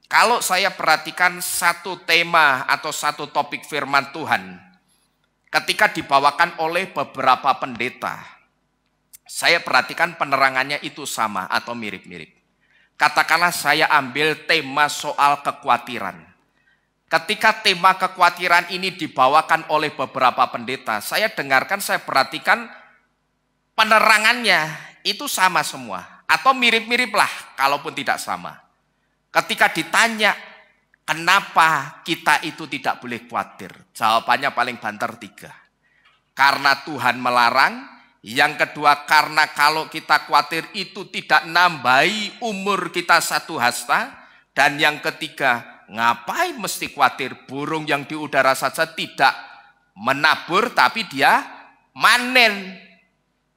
kalau saya perhatikan satu tema atau satu topik firman Tuhan, ketika dibawakan oleh beberapa pendeta, saya perhatikan penerangannya itu sama atau mirip-mirip. Katakanlah saya ambil tema soal kekhawatiran. Ketika tema kekhawatiran ini dibawakan oleh beberapa pendeta, saya dengarkan, saya perhatikan penerangannya itu sama semua. Atau mirip-mirip lah, kalaupun tidak sama. Ketika ditanya, kenapa kita itu tidak boleh khawatir? Jawabannya paling banter 3. Karena Tuhan melarang. Yang kedua, karena kalau kita khawatir itu tidak nambahi umur kita 1 hasta. Dan yang ketiga, ngapain mesti khawatir? Burung yang di udara saja tidak menabur, tapi dia manen.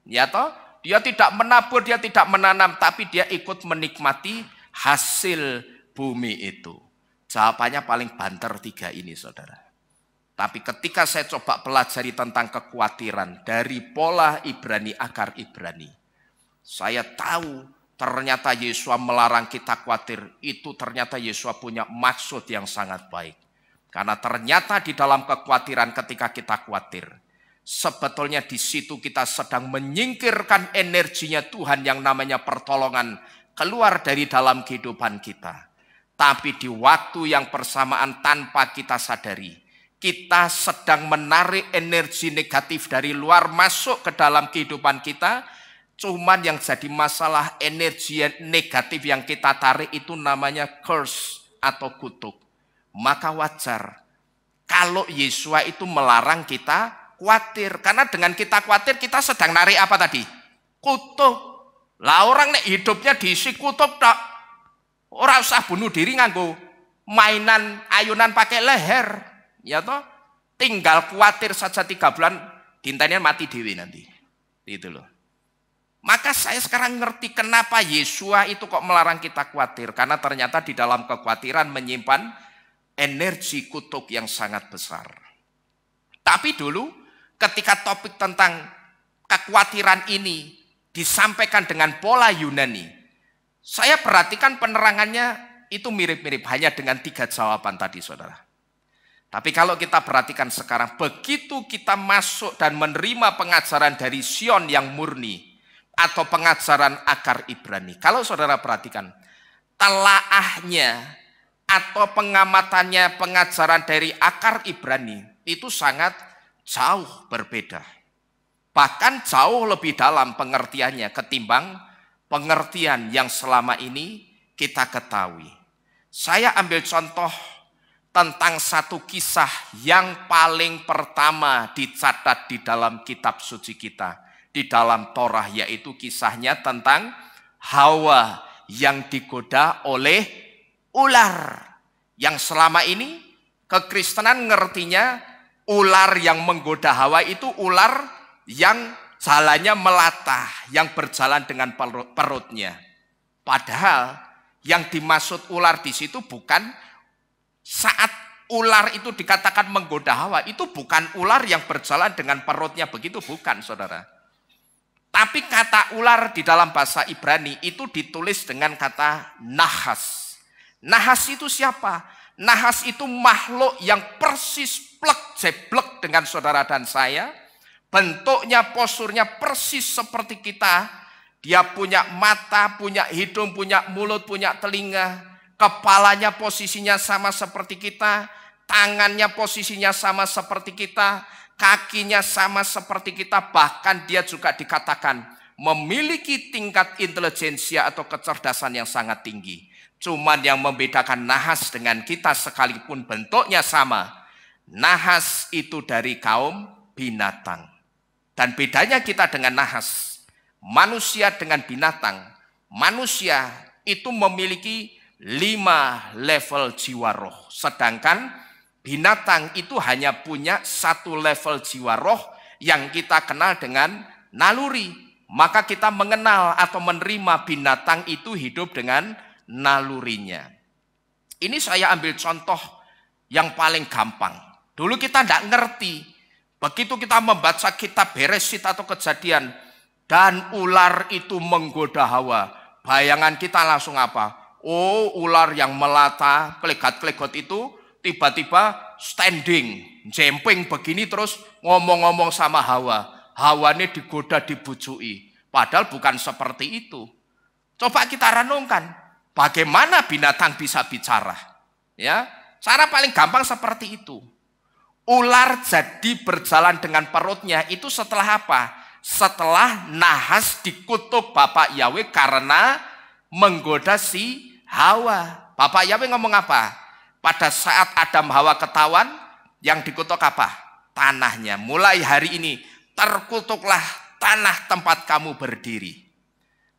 Ya toh? Dia tidak menabur, dia tidak menanam, tapi dia ikut menikmati hasil bumi itu. Jawabannya paling banter 3 ini saudara. Tapi ketika saya coba pelajari tentang kekhawatiran dari pola Ibrani, akar Ibrani, saya tahu ternyata Yesus melarang kita khawatir. Itu ternyata Yesus punya maksud yang sangat baik. Karena ternyata di dalam kekhawatiran ketika kita khawatir, sebetulnya di situ kita sedang menyingkirkan energinya Tuhan yang namanya pertolongan keluar dari dalam kehidupan kita. Tapi di waktu yang bersamaan tanpa kita sadari, kita sedang menarik energi negatif dari luar masuk ke dalam kehidupan kita. Cuman yang jadi masalah energi negatif yang kita tarik itu namanya curse atau kutuk. Maka wajar kalau Yesua itu melarang kita khawatir. Karena dengan kita khawatir kita sedang narik apa tadi? Kutuk. Lah orang nek hidupnya diisi kutuk tak. Ora usah bunuh diri nganggo mainan ayunan pakai leher. Ya toh? Tinggal khawatir saja 3 bulan dintanya mati dewi nanti. Itu loh. Maka saya sekarang ngerti kenapa Yesua itu kok melarang kita khawatir. Karena ternyata di dalam kekhawatiran menyimpan energi kutuk yang sangat besar. Tapi dulu ketika topik tentang kekhawatiran ini disampaikan dengan pola Yunani, saya perhatikan penerangannya itu mirip-mirip hanya dengan 3 jawaban tadi saudara. Tapi kalau kita perhatikan sekarang, begitu kita masuk dan menerima pengajaran dari Sion yang murni atau pengajaran akar Ibrani. Kalau saudara perhatikan, telaahnya atau pengamatannya pengajaran dari akar Ibrani itu sangat jauh berbeda. Bahkan jauh lebih dalam pengertiannya ketimbang pengertian yang selama ini kita ketahui. Saya ambil contoh tentang satu kisah yang paling pertama dicatat di dalam kitab suci kita, di dalam Torah, yaitu kisahnya tentang Hawa yang digoda oleh ular. Yang selama ini kekristenan ngertinya ular yang menggoda Hawa itu ular yang jalannya melata, yang berjalan dengan perutnya. Padahal yang dimaksud ular di situ bukan saat ular itu dikatakan menggoda Hawa, itu bukan ular yang berjalan dengan perutnya begitu, bukan saudara. Tapi kata ular di dalam bahasa Ibrani itu ditulis dengan kata nahas. Nahas itu siapa? Nahas itu makhluk yang persis plek jeblek dengan saudara dan saya. Bentuknya, posturnya persis seperti kita. Dia punya mata, punya hidung, punya mulut, punya telinga. Kepalanya posisinya sama seperti kita. Tangannya posisinya sama seperti kita. Kakinya sama seperti kita. Bahkan dia juga dikatakan memiliki tingkat intelijensia atau kecerdasan yang sangat tinggi. Cuman yang membedakan nahas dengan kita sekalipun bentuknya sama. Nahas itu dari kaum binatang. Dan bedanya kita dengan nahas, manusia dengan binatang. Manusia itu memiliki 5 level jiwa roh. Sedangkan binatang itu hanya punya 1 level jiwa roh yang kita kenal dengan naluri. Maka kita mengenal atau menerima binatang itu hidup dengan nalurinya. Ini saya ambil contoh yang paling gampang. Dulu kita tidak ngerti. Begitu kita membaca kitab Beresit atau Kejadian, dan ular itu menggoda Hawa, bayangan kita langsung apa? Oh, ular yang melata, kelegat-kelegot itu tiba-tiba standing, jemping begini terus ngomong-ngomong sama Hawa. Hawa ini digoda, dibujui. Padahal bukan seperti itu. Coba kita renungkan. Bagaimana binatang bisa bicara? Ya, cara paling gampang seperti itu. Ular jadi berjalan dengan perutnya itu setelah apa? Setelah nahas dikutuk Bapak Yahweh karena menggoda si Hawa. Bapak Yahweh ngomong apa? Pada saat Adam Hawa ketahuan, yang dikutuk apa? Tanahnya. Mulai hari ini terkutuklah tanah tempat kamu berdiri.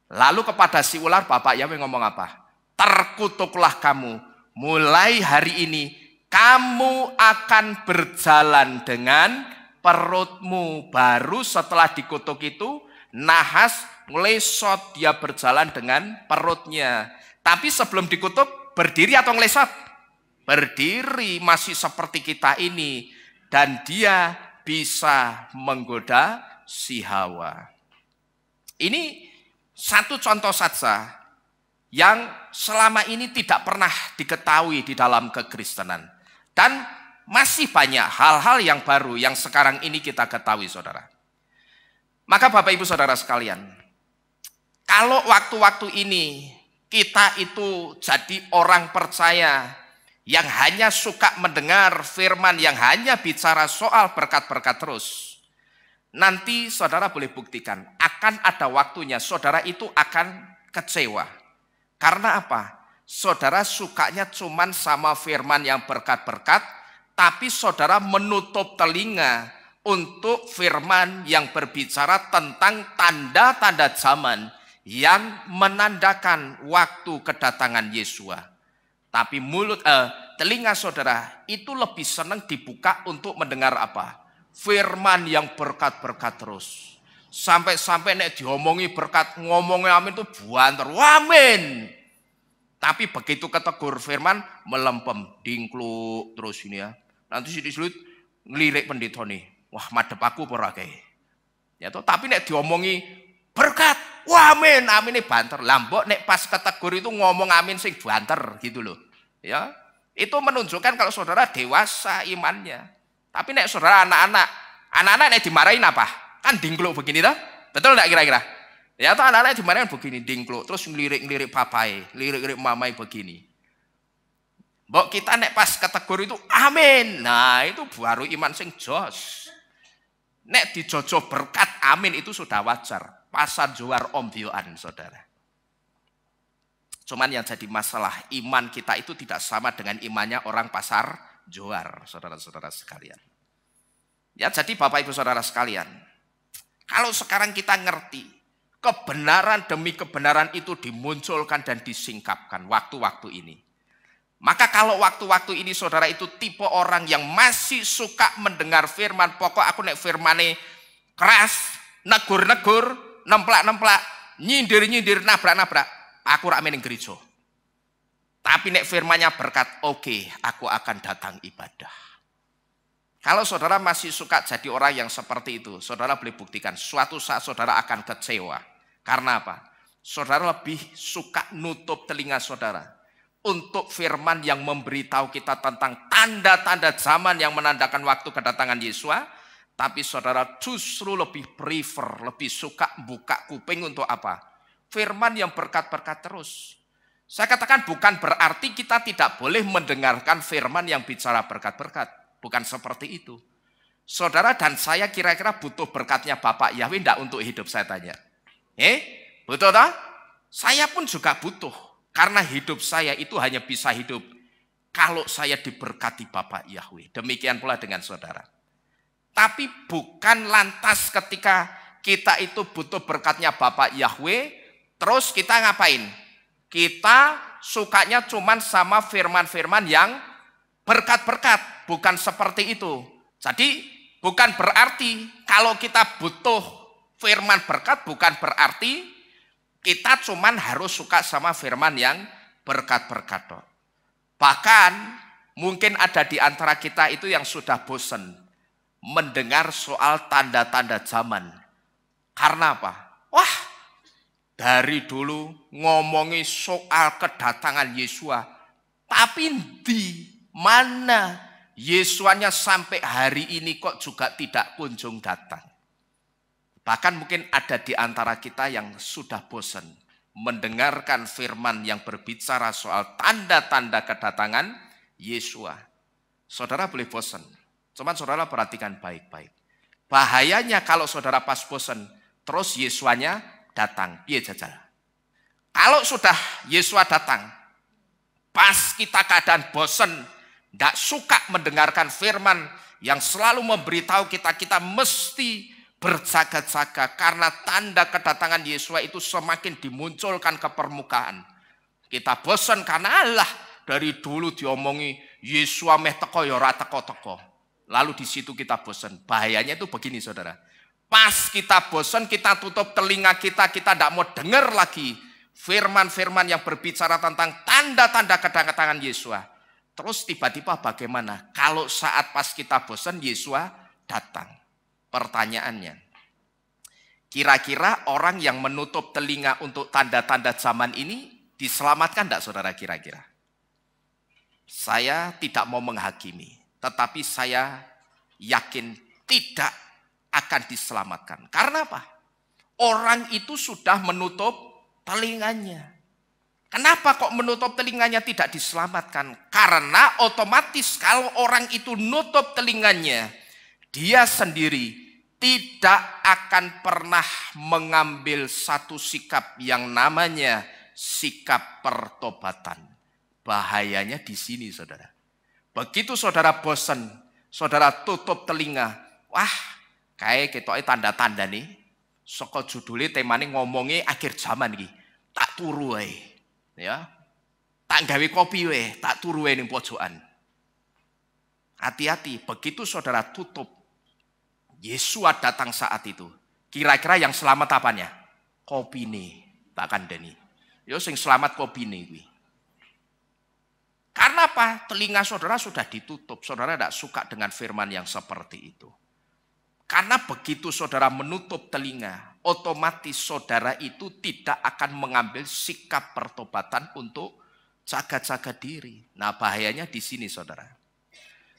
Lalu kepada si ular Bapak Yahweh ngomong apa? Terkutuklah kamu, mulai hari ini kamu akan berjalan dengan perutmu. Baru setelah dikutuk itu, nahas ngelesot, dia berjalan dengan perutnya. Tapi sebelum dikutuk, berdiri atau ngelesot? Berdiri, masih seperti kita ini. Dan dia bisa menggoda si Hawa. Ini satu contoh saja yang selama ini tidak pernah diketahui di dalam kekristenan. Dan masih banyak hal-hal yang baru yang sekarang ini kita ketahui, saudara. Maka Bapak Ibu Saudara sekalian, kalau waktu-waktu ini kita itu jadi orang percaya yang hanya suka mendengar firman, yang hanya bicara soal berkat-berkat terus, nanti saudara boleh buktikan, akan ada waktunya saudara itu akan kecewa. Karena apa? Saudara sukanya cuman sama firman yang berkat-berkat, tapi saudara menutup telinga untuk firman yang berbicara tentang tanda-tanda zaman yang menandakan waktu kedatangan Yesua. Tapi telinga saudara itu lebih senang dibuka untuk mendengar apa? Firman yang berkat-berkat terus. Sampai-sampai nek diomongi berkat, ngomongnya amin itu buanter, amin. Tapi begitu ketegur firman, melempem, dingkluk terus ini ya. Nanti sulit ngelirik pendeta nih. Wah, madep aku ora kae. Ya toh, tapi nek diomongi berkat, wah amin, amin ini banter. Lambok nek pas ketegur itu ngomong amin sing banter gitu loh. Ya. Itu menunjukkan kalau saudara dewasa imannya. Tapi nek saudara anak-anak nek dimarahin apa? Kan dingkluk begini toh? Betul enggak kira-kira? Ya toh anak-anak dimarahin begini dingkluk, terus ngelirik-ngelirik papai, lirik-lirik mamai begini. Mbok kita nek pas ketegur itu amin. Nah, itu baru iman sing jos. Nek dijojo berkat amin itu sudah wajar. Pasar juar ombyoan saudara. Cuman yang jadi masalah iman kita itu tidak sama dengan imannya orang pasar juar, saudara-saudara sekalian. Ya jadi Bapak Ibu Saudara sekalian, kalau sekarang kita ngerti kebenaran demi kebenaran itu dimunculkan dan disingkapkan waktu-waktu ini. Maka kalau waktu-waktu ini saudara itu tipe orang yang masih suka mendengar firman, pokok aku nek firmane keras, negur-negur, nemplak-nemplak, nyindir-nyindir, nabrak-nabrak, aku rak meneng gereja. Tapi nek firmannya berkat, oke, aku akan datang ibadah. Kalau saudara masih suka jadi orang yang seperti itu, saudara boleh buktikan, suatu saat saudara akan kecewa. Karena apa? Saudara lebih suka nutup telinga saudara untuk firman yang memberitahu kita tentang tanda-tanda zaman yang menandakan waktu kedatangan Yesua, tapi saudara justru lebih prefer, lebih suka buka kuping untuk apa? Firman yang berkat-berkat terus. Saya katakan bukan berarti kita tidak boleh mendengarkan firman yang bicara berkat-berkat. Bukan seperti itu. Saudara dan saya kira-kira butuh berkatnya Bapak Yahweh enggak untuk hidup, saya tanya. Betul tak? Saya pun juga butuh. Karena hidup saya itu hanya bisa hidup kalau saya diberkati Bapak Yahweh. Demikian pula dengan saudara. Tapi bukan lantas ketika kita itu butuh berkatnya Bapak Yahweh, terus kita ngapain? Kita sukanya cuman sama firman-firman yang berkat-berkat. Bukan seperti itu. Jadi bukan berarti kalau kita butuh firman berkat, bukan berarti kita cuman harus suka sama firman yang berkat-berkat. Bahkan mungkin ada di antara kita itu yang sudah bosan mendengar soal tanda-tanda zaman. Karena apa? Wah, dari dulu ngomongi soal kedatangan Yesua, tapi di mana Yesuanya sampai hari ini kok juga tidak kunjung datang. Bahkan mungkin ada di antara kita yang sudah bosan mendengarkan firman yang berbicara soal tanda-tanda kedatangan Yesua. Saudara boleh bosan, cuman saudara perhatikan baik-baik. Bahayanya kalau saudara pas bosan, terus Yesuanya datang, piye jajal. Kalau sudah Yesua datang, pas kita keadaan bosan, tidak suka mendengarkan firman yang selalu memberitahu kita mesti berjaga-jaga karena tanda kedatangan Yesua itu semakin dimunculkan ke permukaan. Kita bosan karena Allah dari dulu diomongi Yesua meh teko ya ora teko-teko. Lalu di situ kita bosan. Bahayanya itu begini saudara. Pas kita bosan, kita tutup telinga kita tidak mau dengar lagi firman-firman yang berbicara tentang tanda-tanda kedatangan Yesua. Terus tiba-tiba bagaimana? Kalau saat pas kita bosan Yesua datang. Pertanyaannya, kira-kira orang yang menutup telinga untuk tanda-tanda zaman ini diselamatkan enggak saudara kira-kira? Saya tidak mau menghakimi, tetapi saya yakin tidak akan diselamatkan. Karena apa? Orang itu sudah menutup telinganya. Kenapa kok menutup telinganya tidak diselamatkan? Karena otomatis kalau orang itu nutup telinganya, dia sendiri tidak akan pernah mengambil satu sikap yang namanya sikap pertobatan. Bahayanya di sini, saudara. Begitu saudara bosan, saudara tutup telinga, wah, kayak ketoknya tanda-tanda nih. Saka judulnya temane ngomongnya akhir zaman iki. Tak turu wae. Ya. Tak gawe kopi wae, tak turu wae ning pojokan. Hati-hati, begitu saudara tutup, Yesua datang saat itu. Kira-kira yang selamat apanya? Kopine, tak kandhani. Ya sing selamat kopine kuwi. Karena apa? Telinga saudara sudah ditutup. Saudara tidak suka dengan firman yang seperti itu. Karena begitu saudara menutup telinga, otomatis saudara itu tidak akan mengambil sikap pertobatan untuk jaga-jaga diri. Nah, bahayanya di sini, saudara.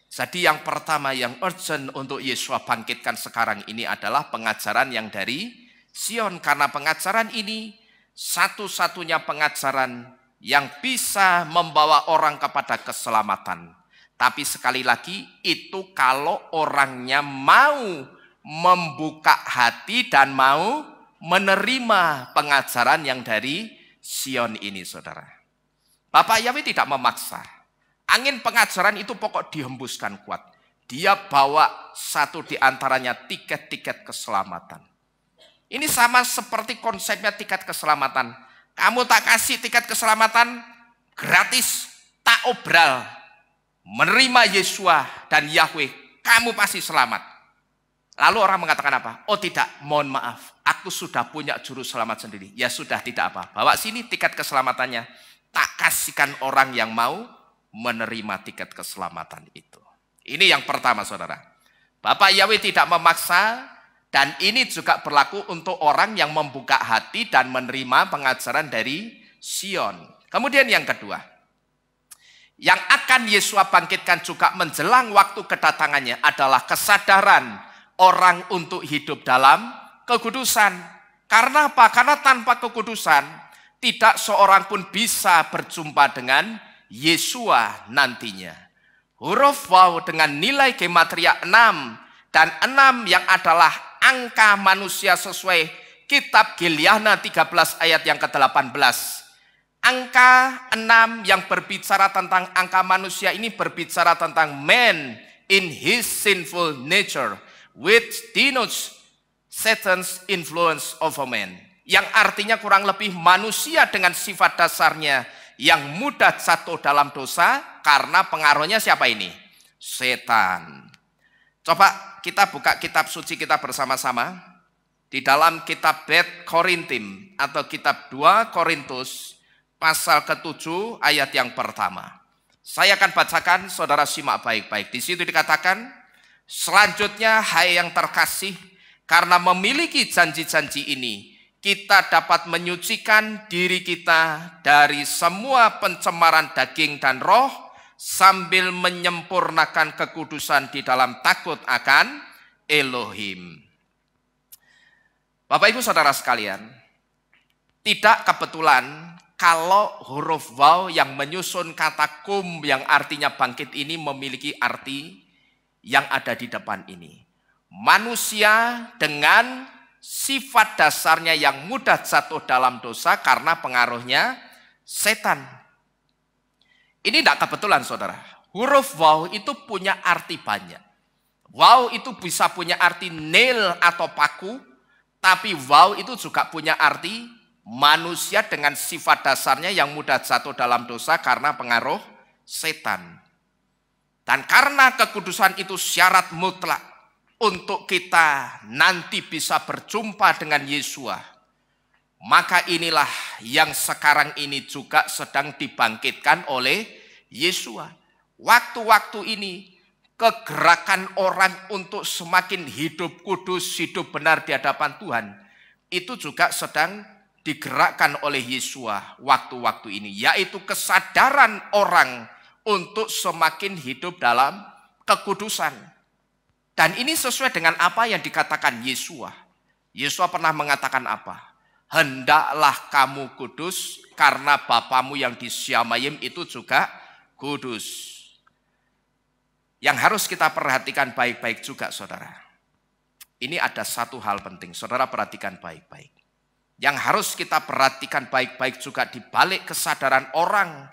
Jadi yang pertama yang urgent untuk Yesua bangkitkan sekarang ini adalah pengajaran yang dari Sion. Karena pengajaran ini satu-satunya pengajaran yang bisa membawa orang kepada keselamatan. Tapi sekali lagi, itu kalau orangnya mau membuka hati dan mau menerima pengajaran yang dari Sion ini, saudara. Bapak Yahweh tidak memaksa. Angin pengajaran itu pokok dihembuskan kuat. Dia bawa satu di antaranya tiket-tiket keselamatan. Ini sama seperti konsepnya tiket keselamatan. Kamu tak kasih tiket keselamatan gratis, tak obral. Menerima Yesua dan Yahweh, kamu pasti selamat. Lalu orang mengatakan apa? Oh tidak, mohon maaf, aku sudah punya juru selamat sendiri. Ya sudah, tidak apa. Bawa sini tiket keselamatannya. Tak kasihkan orang yang mau menerima tiket keselamatan itu. Ini yang pertama, saudara. Bapak Yahweh tidak memaksa, dan ini juga berlaku untuk orang yang membuka hati dan menerima pengajaran dari Sion. Kemudian yang kedua, yang akan Yesua bangkitkan juga menjelang waktu kedatangannya adalah kesadaran orang untuk hidup dalam kekudusan. Karena apa? Karena tanpa kekudusan tidak seorang pun bisa berjumpa dengan Yesua nantinya. Huruf waw dengan nilai gematria 6 dan 6 yang adalah angka manusia sesuai kitab Gilyana 13 ayat yang ke-18. Angka 6 yang berbicara tentang angka manusia ini berbicara tentang man in his sinful nature, which denotes Satan's influence over man. Yang artinya kurang lebih manusia dengan sifat dasarnya yang mudah jatuh dalam dosa karena pengaruhnya siapa ini? Setan. Coba kita buka kitab suci kita bersama-sama. Di dalam kitab Bet Korintim atau kitab 2 Korintus pasal ke-7 ayat yang pertama. Saya akan bacakan, saudara simak baik-baik. Di situ dikatakan, selanjutnya hai yang terkasih, karena memiliki janji-janji ini, kita dapat menyucikan diri kita dari semua pencemaran daging dan roh, sambil menyempurnakan kekudusan di dalam takut akan Elohim. Bapak Ibu Saudara sekalian, tidak kebetulan kalau huruf waw yang menyusun kata kum yang artinya bangkit ini memiliki arti yang ada di depan ini. Manusia dengan sifat dasarnya yang mudah jatuh dalam dosa karena pengaruhnya setan. Ini tidak kebetulan, saudara. Huruf waw itu punya arti banyak. Waw itu bisa punya arti nail atau paku, tapi waw itu juga punya arti manusia dengan sifat dasarnya yang mudah jatuh dalam dosa karena pengaruh setan. Dan karena kekudusan itu syarat mutlak untuk kita nanti bisa berjumpa dengan Yesua, maka inilah yang sekarang ini juga sedang dibangkitkan oleh Yesua. Waktu-waktu ini kegerakan orang untuk semakin hidup kudus, hidup benar di hadapan Tuhan, itu juga sedang digerakkan oleh Yesua waktu-waktu ini, yaitu kesadaran orang untuk semakin hidup dalam kekudusan. Dan ini sesuai dengan apa yang dikatakan Yesua. Yesua pernah mengatakan apa? Hendaklah kamu kudus karena Bapamu yang di Syamayim itu juga kudus. Yang harus kita perhatikan baik-baik juga, saudara. Ini ada satu hal penting, saudara perhatikan baik-baik. Yang harus kita perhatikan baik-baik juga di balik kesadaran orang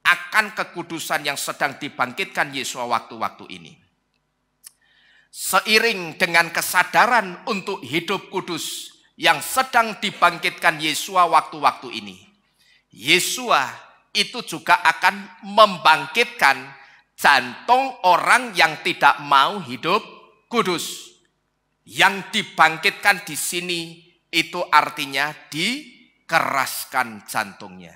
akan kekudusan yang sedang dibangkitkan Yesua waktu-waktu ini. Seiring dengan kesadaran untuk hidup kudus yang sedang dibangkitkan Yesua waktu-waktu ini, Yesua itu juga akan membangkitkan jantung orang yang tidak mau hidup kudus. Yang dibangkitkan di sini itu artinya dikeraskan jantungnya.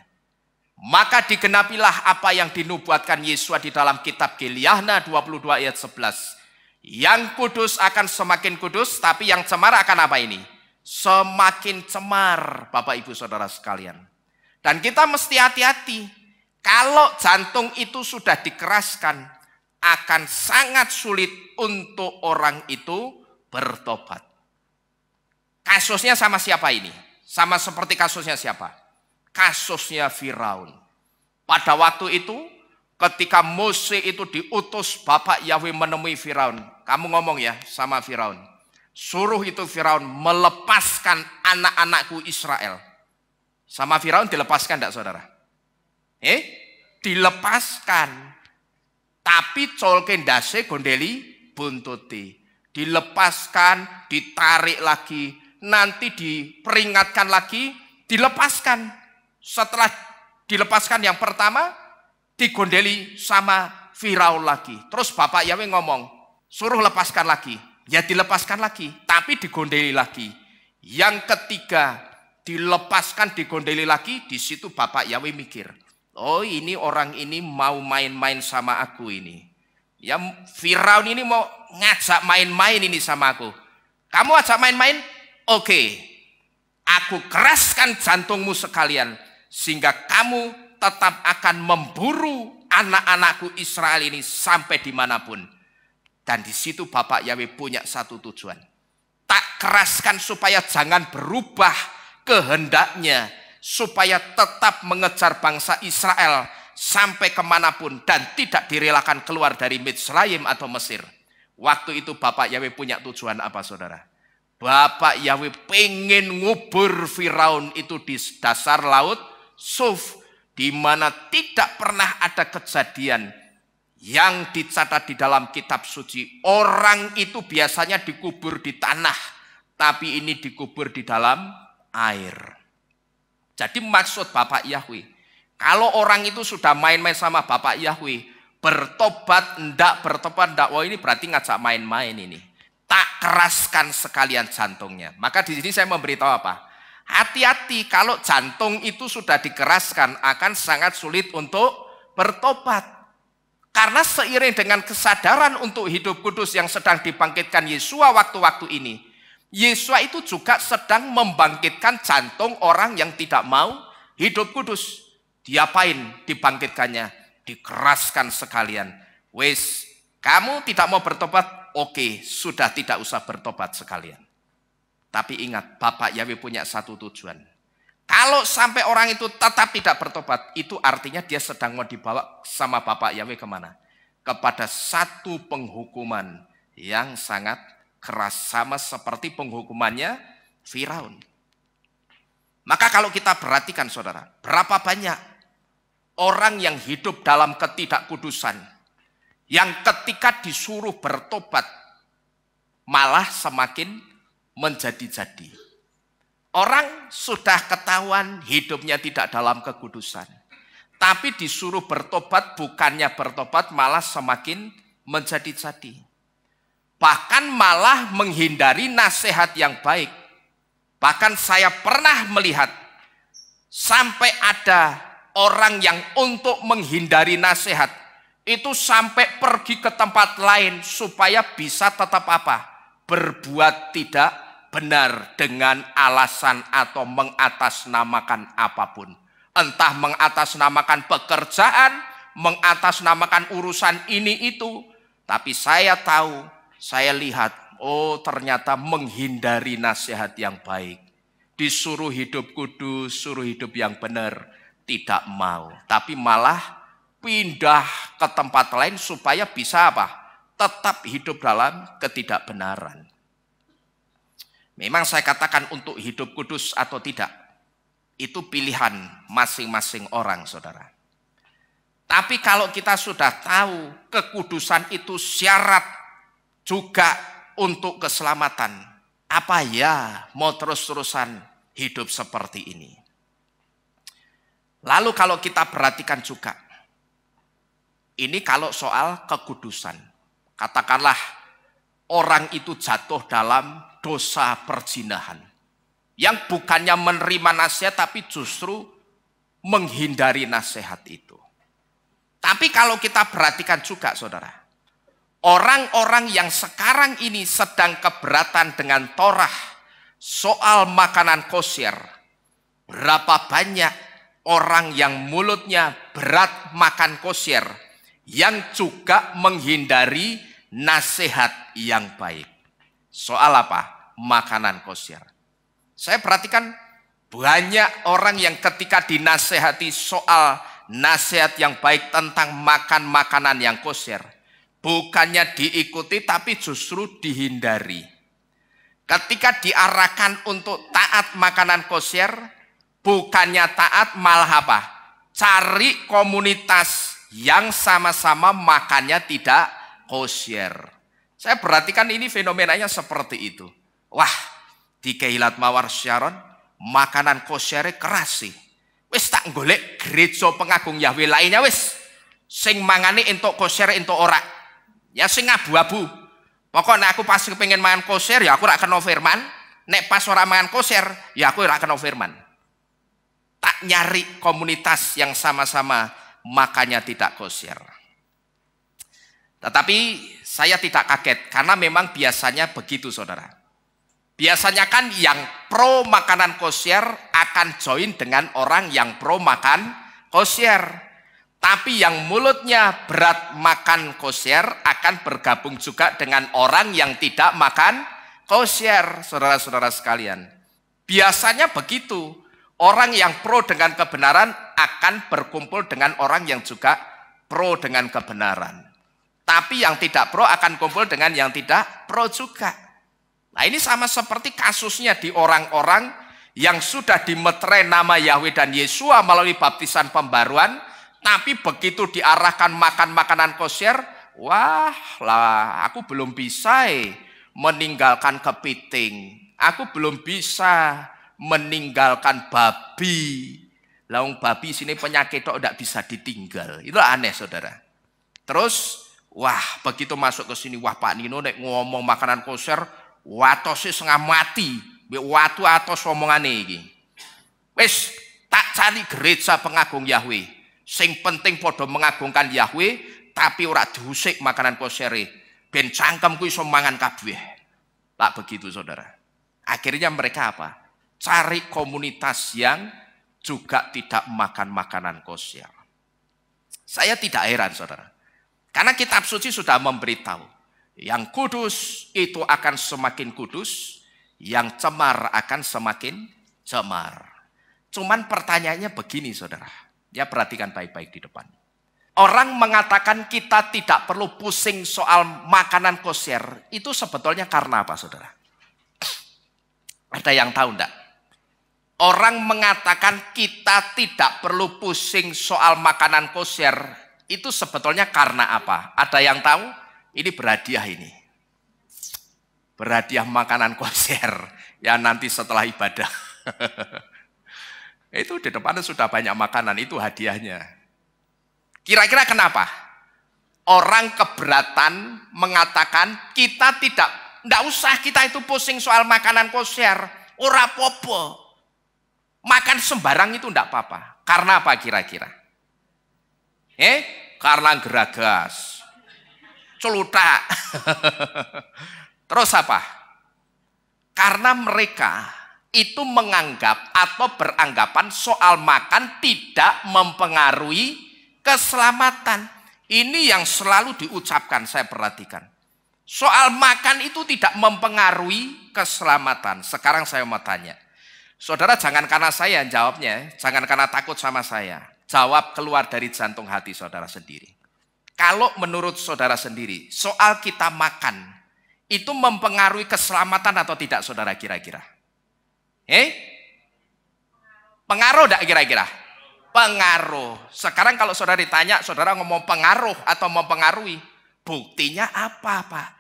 Maka digenapilah apa yang dinubuatkan Yesua di dalam kitab Geliahna 22 ayat 11. Yang kudus akan semakin kudus, tapi yang cemar akan apa ini? Semakin cemar, Bapak Ibu Saudara sekalian. Dan kita mesti hati-hati. Kalau jantung itu sudah dikeraskan, akan sangat sulit untuk orang itu bertobat. Kasusnya sama siapa ini? Sama seperti kasusnya siapa? Kasusnya Firaun. Pada waktu itu, ketika Mose itu diutus Bapak Yahweh menemui Firaun. Kamu ngomong ya sama Firaun. Suruh itu Firaun melepaskan anak-anakku Israel. Sama Firaun dilepaskan enggak, saudara? Dilepaskan. Tapi colke ndase gondeli buntuti. Dilepaskan, ditarik lagi, nanti diperingatkan lagi, dilepaskan. Setelah dilepaskan yang pertama, digondeli sama Firaun lagi. Terus Bapak Yahweh ngomong, suruh lepaskan lagi. Ya dilepaskan lagi, tapi digondeli lagi. Yang ketiga, dilepaskan, digondeli lagi. Di situ Bapak Yahweh mikir, oh ini orang ini mau main-main sama aku ini. Ya Firaun ini mau ngajak main-main ini sama aku. Kamu ajak main-main? Oke. Aku keraskan jantungmu sekalian. Sehingga kamu tetap akan memburu anak-anakku Israel ini sampai dimanapun. Dan di situ Bapak Yahweh punya satu tujuan. Tak keraskan supaya jangan berubah kehendaknya. Supaya tetap mengejar bangsa Israel sampai kemanapun. Dan tidak direlakan keluar dari Mitsraim atau Mesir. Waktu itu Bapak Yahweh punya tujuan apa, saudara? Bapak Yahweh pengen ngubur Firaun itu di dasar laut Suf, di mana tidak pernah ada kejadian yang dicatat di dalam kitab suci. Orang itu biasanya dikubur di tanah, tapi ini dikubur di dalam air. Jadi maksud Bapak Yahweh, kalau orang itu sudah main-main sama Bapak Yahweh, bertobat enggak, wah ini berarti ngajak main-main ini. Tak keraskan sekalian jantungnya. Maka di sini saya memberitahu apa? Hati-hati, kalau jantung itu sudah dikeraskan akan sangat sulit untuk bertobat. Karena seiring dengan kesadaran untuk hidup kudus yang sedang dibangkitkan Yesua waktu-waktu ini, Yesua itu juga sedang membangkitkan jantung orang yang tidak mau hidup kudus. Diapain dibangkitkannya? Dikeraskan sekalian. Wes, kamu tidak mau bertobat? Oke, sudah tidak usah bertobat sekalian. Tapi ingat, Bapak Yahweh punya satu tujuan. Kalau sampai orang itu tetap tidak bertobat, itu artinya dia sedang mau dibawa sama Bapak Yahweh kemana? Kepada satu penghukuman yang sangat keras, sama seperti penghukumannya Firaun. Maka kalau kita perhatikan, saudara, berapa banyak orang yang hidup dalam ketidakkudusan, yang ketika disuruh bertobat malah semakin menjadi-jadi. Orang sudah ketahuan hidupnya tidak dalam kekudusan, tapi disuruh bertobat, bukannya bertobat malah semakin menjadi-jadi. Bahkan malah menghindari nasihat yang baik. Bahkan saya pernah melihat sampai ada orang yang untuk menghindari nasihat itu sampai pergi ke tempat lain supaya bisa tetap apa? Berbuat tidak benar dengan alasan atau mengatasnamakan apapun. Entah mengatasnamakan pekerjaan, mengatasnamakan urusan ini itu, Tapi saya tahu, saya lihat, oh ternyata menghindari nasihat yang baik. Disuruh hidup kudus, suruh hidup yang benar, tidak mau. Tapi malah pindah ke tempat lain supaya bisa apa? Tetap hidup dalam ketidakbenaran. Memang saya katakan untuk hidup kudus atau tidak, itu pilihan masing-masing orang, saudara. Tapi kalau kita sudah tahu kekudusan itu syarat juga untuk keselamatan, apa ya mau terus-terusan hidup seperti ini? Lalu kalau kita perhatikan juga, ini kalau soal kekudusan, katakanlah orang itu jatuh dalam dosa perzinahan, yang bukannya menerima nasihat tapi justru menghindari nasihat itu. Tapi kalau kita perhatikan juga, saudara, orang-orang yang sekarang ini sedang keberatan dengan Torah soal makanan kosher, berapa banyak orang yang mulutnya berat makan kosher yang juga menghindari nasihat yang baik. Soal apa? Makanan kosher. Saya perhatikan banyak orang yang ketika dinasehati soal nasihat yang baik tentang makan makanan yang kosher, bukannya diikuti tapi justru dihindari. Ketika diarahkan untuk taat makanan kosher, bukannya taat malah apa? Cari komunitas yang sama-sama makannya tidak kosher. Saya perhatikan ini fenomenanya seperti itu. Wah, di Keilat Mawar Sharon makanan kosher keras sih. Wis tak golek gereja pengagung Yahweh lainnya wis. Sing mangane entuk kosher entuk ora. Ya sing abu-abu. Pokoknya aku pas pengen mangan kosher ya aku ora kena firman. Nek pas ora mangan kosher ya aku ora kena firman. Tak nyari komunitas yang sama-sama makannya tidak kosher. Tetapi saya tidak kaget karena memang biasanya begitu, saudara. Biasanya kan yang pro makanan kosher akan join dengan orang yang pro makan kosher. Tapi yang mulutnya berat makan kosher akan bergabung juga dengan orang yang tidak makan kosher, saudara-saudara sekalian. Biasanya begitu. Orang yang pro dengan kebenaran akan berkumpul dengan orang yang juga pro dengan kebenaran. Tapi yang tidak pro akan kumpul dengan yang tidak pro juga. Nah ini sama seperti kasusnya di orang-orang yang sudah dimeterai nama Yahweh dan Yesua melalui baptisan pembaruan, tapi begitu diarahkan makan makanan kosher, wah lah aku belum bisa meninggalkan kepiting, aku belum bisa meninggalkan babi. Laung babi sini penyakit kok tidak bisa ditinggal, itu aneh, saudara. Terus wah begitu masuk ke sini, wah Pak Nino nek ngomong makanan kosher, watose setengah mati, watu atos omongane iki. Wis tak cari gereja pengagung Yahweh. Sing penting podo mengagungkan Yahweh, tapi ora diusik makanan kosere. Ben cangkemku iso mangan kabeh. Tak begitu, saudara. Akhirnya mereka apa? Cari komunitas yang juga tidak makan makanan kosher. Saya tidak heran, saudara. Karena kitab suci sudah memberitahu. Yang kudus itu akan semakin kudus, yang cemar akan semakin cemar. Cuman pertanyaannya begini, saudara. Ya perhatikan baik-baik di depan. Orang mengatakan kita tidak perlu pusing soal makanan kosher. Itu sebetulnya karena apa, saudara? Ada yang tahu enggak? Orang mengatakan kita tidak perlu pusing soal makanan kosher. Itu sebetulnya karena apa? Ada yang tahu? Ini berhadiah ini. Berhadiah makanan kosher. Ya nanti setelah ibadah. Itu di depan sudah banyak makanan, itu hadiahnya. Kira-kira kenapa? Orang keberatan mengatakan kita tidak usah kita itu pusing soal makanan kosher. Ora popo. Makan sembarang itu tidak apa-apa. Karena apa kira-kira? Karena geragas. Celutak. Terus apa? Karena mereka itu menganggap atau beranggapan soal makan tidak mempengaruhi keselamatan. Ini yang selalu diucapkan, saya perhatikan. Soal makan itu tidak mempengaruhi keselamatan. Sekarang saya mau tanya. Saudara, jangan karena saya yang jawabnya, jangan karena takut sama saya. Jawab keluar dari jantung hati saudara sendiri. Kalau menurut saudara sendiri, soal kita makan, itu mempengaruhi keselamatan atau tidak saudara kira-kira? Pengaruh tidak kira-kira? Pengaruh. Sekarang kalau saudara ditanya, saudara ngomong pengaruh atau mempengaruhi, buktinya apa, Pak?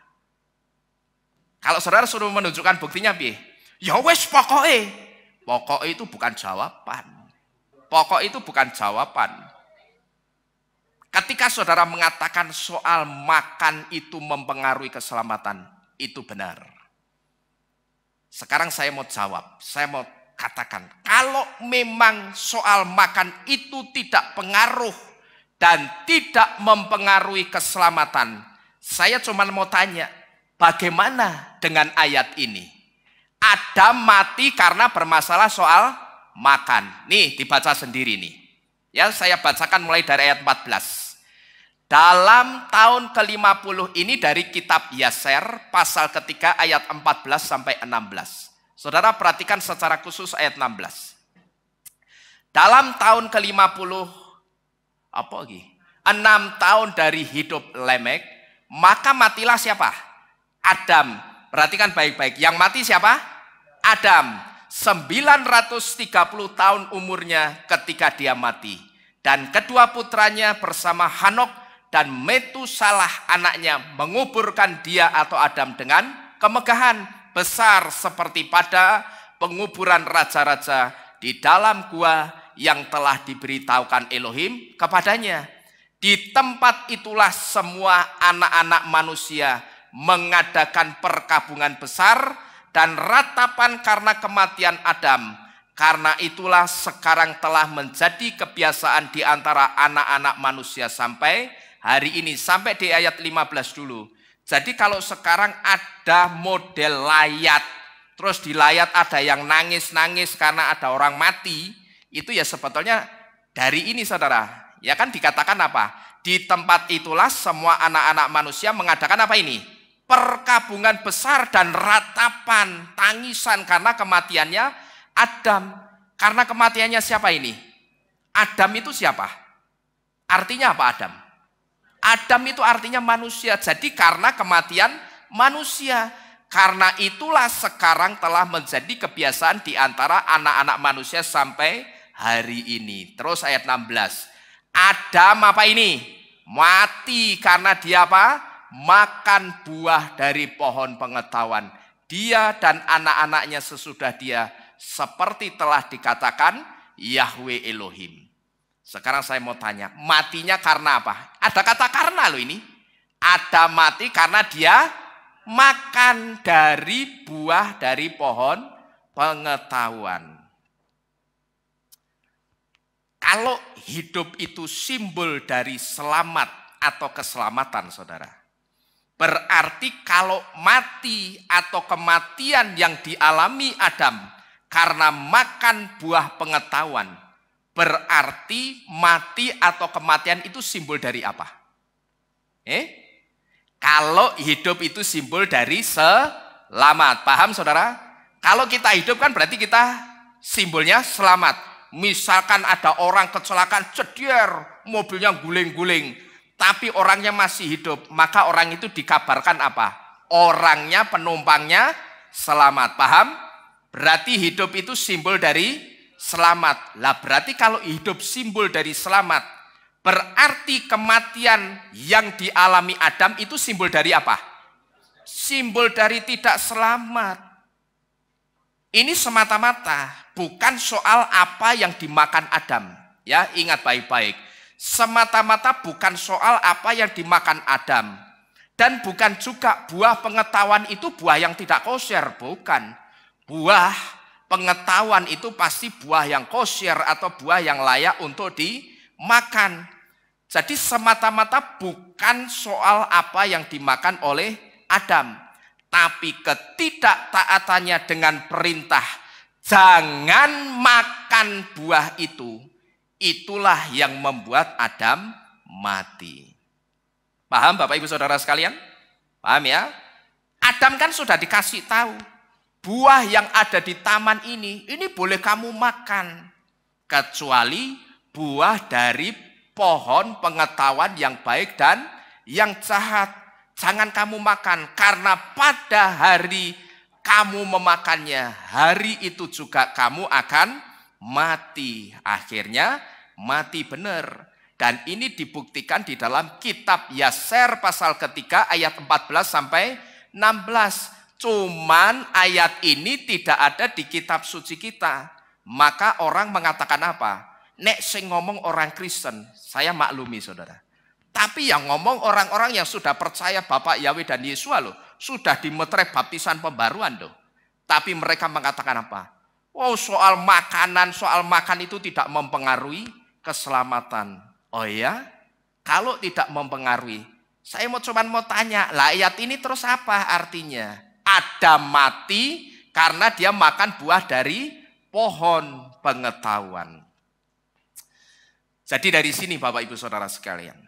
Kalau saudara suruh menunjukkan buktinya, ya wes pokoknya. Pokok itu bukan jawaban. Pokok itu bukan jawaban. Ketika saudara mengatakan soal makan itu mempengaruhi keselamatan, itu benar. Sekarang saya mau jawab, saya mau katakan, kalau memang soal makan itu tidak pengaruh dan tidak mempengaruhi keselamatan, saya cuma mau tanya, bagaimana dengan ayat ini? Adam mati karena bermasalah soal makan. Nih dibaca sendiri nih. Ya, saya bacakan mulai dari ayat 14. Dalam tahun ke-50 ini dari kitab Yaser pasal ketiga ayat 14 sampai 16. Saudara perhatikan secara khusus ayat 16. Dalam tahun ke-50 apa lagi? 6 tahun dari hidup Lemek, maka matilah siapa? Adam. Perhatikan baik-baik. Yang mati siapa? Adam. 930 tahun umurnya ketika dia mati. Dan kedua putranya bersama Hanok dan Metusalah anaknya menguburkan dia atau Adam dengan kemegahan besar seperti pada penguburan raja-raja di dalam gua yang telah diberitahukan Elohim kepadanya. Di tempat itulah semua anak-anak manusia mengadakan perkabungan besar dan ratapan karena kematian Adam. Karena itulah sekarang telah menjadi kebiasaan di antara anak-anak manusia sampai hari ini. Sampai di ayat 15 dulu. Jadi kalau sekarang ada model layat, terus di layat ada yang nangis-nangis karena ada orang mati, itu ya sebetulnya dari ini saudara. Ya kan dikatakan apa? Di tempat itulah semua anak-anak manusia mengadakan apa ini? Perkabungan besar dan ratapan, tangisan karena kematiannya Adam. Karena kematiannya siapa ini? Adam itu siapa? Artinya apa Adam? Adam itu artinya manusia. Jadi karena kematian manusia. Karena itulah sekarang telah menjadi kebiasaan di antara anak-anak manusia sampai hari ini. Terus ayat 16. Adam apa ini? Mati karena dia apa? Makan buah dari pohon pengetahuan. Dia dan anak-anaknya sesudah dia seperti telah dikatakan Yahweh Elohim. Sekarang saya mau tanya, matinya karena apa? Ada kata karena loh ini. Ada mati karena dia makan dari buah dari pohon pengetahuan. Kalau hidup itu simbol dari selamat atau keselamatan saudara, berarti kalau mati atau kematian yang dialami Adam karena makan buah pengetahuan, berarti mati atau kematian itu simbol dari apa? Kalau hidup itu simbol dari selamat. Paham saudara? Kalau kita hidup kan berarti kita simbolnya selamat. Misalkan ada orang kecelakaan, ceder, mobilnya guling-guling, tapi orangnya masih hidup, maka orang itu dikabarkan apa? Orangnya, penumpangnya selamat. Paham? Berarti hidup itu simbol dari selamat. Lah berarti kalau hidup simbol dari selamat, berarti kematian yang dialami Adam itu simbol dari apa? Simbol dari tidak selamat. Ini semata-mata bukan soal apa yang dimakan Adam. Ya, ingat baik-baik. Semata-mata bukan soal apa yang dimakan Adam. Dan bukan juga buah pengetahuan itu buah yang tidak kosher. Bukan. Buah pengetahuan itu pasti buah yang kosher atau buah yang layak untuk dimakan. Jadi semata-mata bukan soal apa yang dimakan oleh Adam. Tapi ketidaktaatannya dengan perintah jangan makan buah itu, itulah yang membuat Adam mati. Paham Bapak Ibu Saudara sekalian? Paham ya? Adam kan sudah dikasih tahu, buah yang ada di taman ini boleh kamu makan. Kecuali buah dari pohon pengetahuan yang baik dan yang jahat. Jangan kamu makan, karena pada hari kamu memakannya, hari itu juga kamu akan mati. Akhirnya mati benar. Dan ini dibuktikan di dalam kitab Yaser pasal ketiga ayat 14 sampai 16. Cuman ayat ini tidak ada di kitab suci kita. Maka orang mengatakan apa? Nek sing ngomong orang Kristen, saya maklumi saudara. Tapi yang ngomong orang-orang yang sudah percaya Bapak Yahweh dan Yesus loh, sudah dimeterai baptisan pembaruan loh. Tapi mereka mengatakan apa? Oh, soal makan itu tidak mempengaruhi keselamatan. Oh ya? Kalau tidak mempengaruhi, saya cuma mau tanya, lah ayat ini terus apa artinya? Adam mati karena dia makan buah dari pohon pengetahuan. Jadi dari sini Bapak Ibu Saudara sekalian,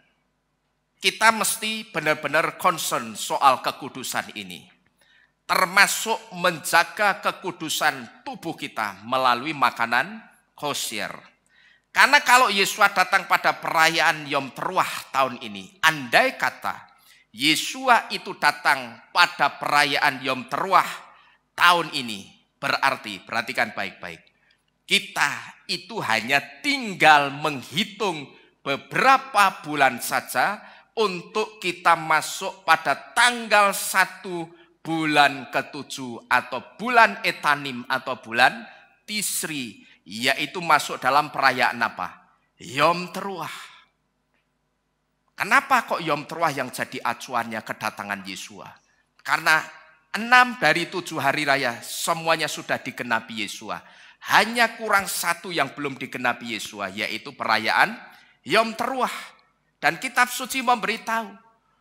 kita mesti benar-benar concern soal kekudusan ini. Termasuk menjaga kekudusan tubuh kita melalui makanan kosher. Karena kalau Yesua datang pada perayaan Yom Teruah tahun ini, andai kata Yesua itu datang pada perayaan Yom Teruah tahun ini, berarti, perhatikan baik-baik, kita itu hanya tinggal menghitung beberapa bulan saja untuk kita masuk pada tanggal 1 bulan ke-7 atau bulan Etanim atau bulan Tisri, yaitu masuk dalam perayaan apa? Yom Teruah. Kenapa kok Yom Teruah yang jadi acuannya kedatangan Yesua? Karena 6 dari 7 hari raya semuanya sudah digenapi Yesua. Hanya kurang 1 yang belum digenapi Yesua, yaitu perayaan Yom Teruah. Dan kitab suci memberitahu,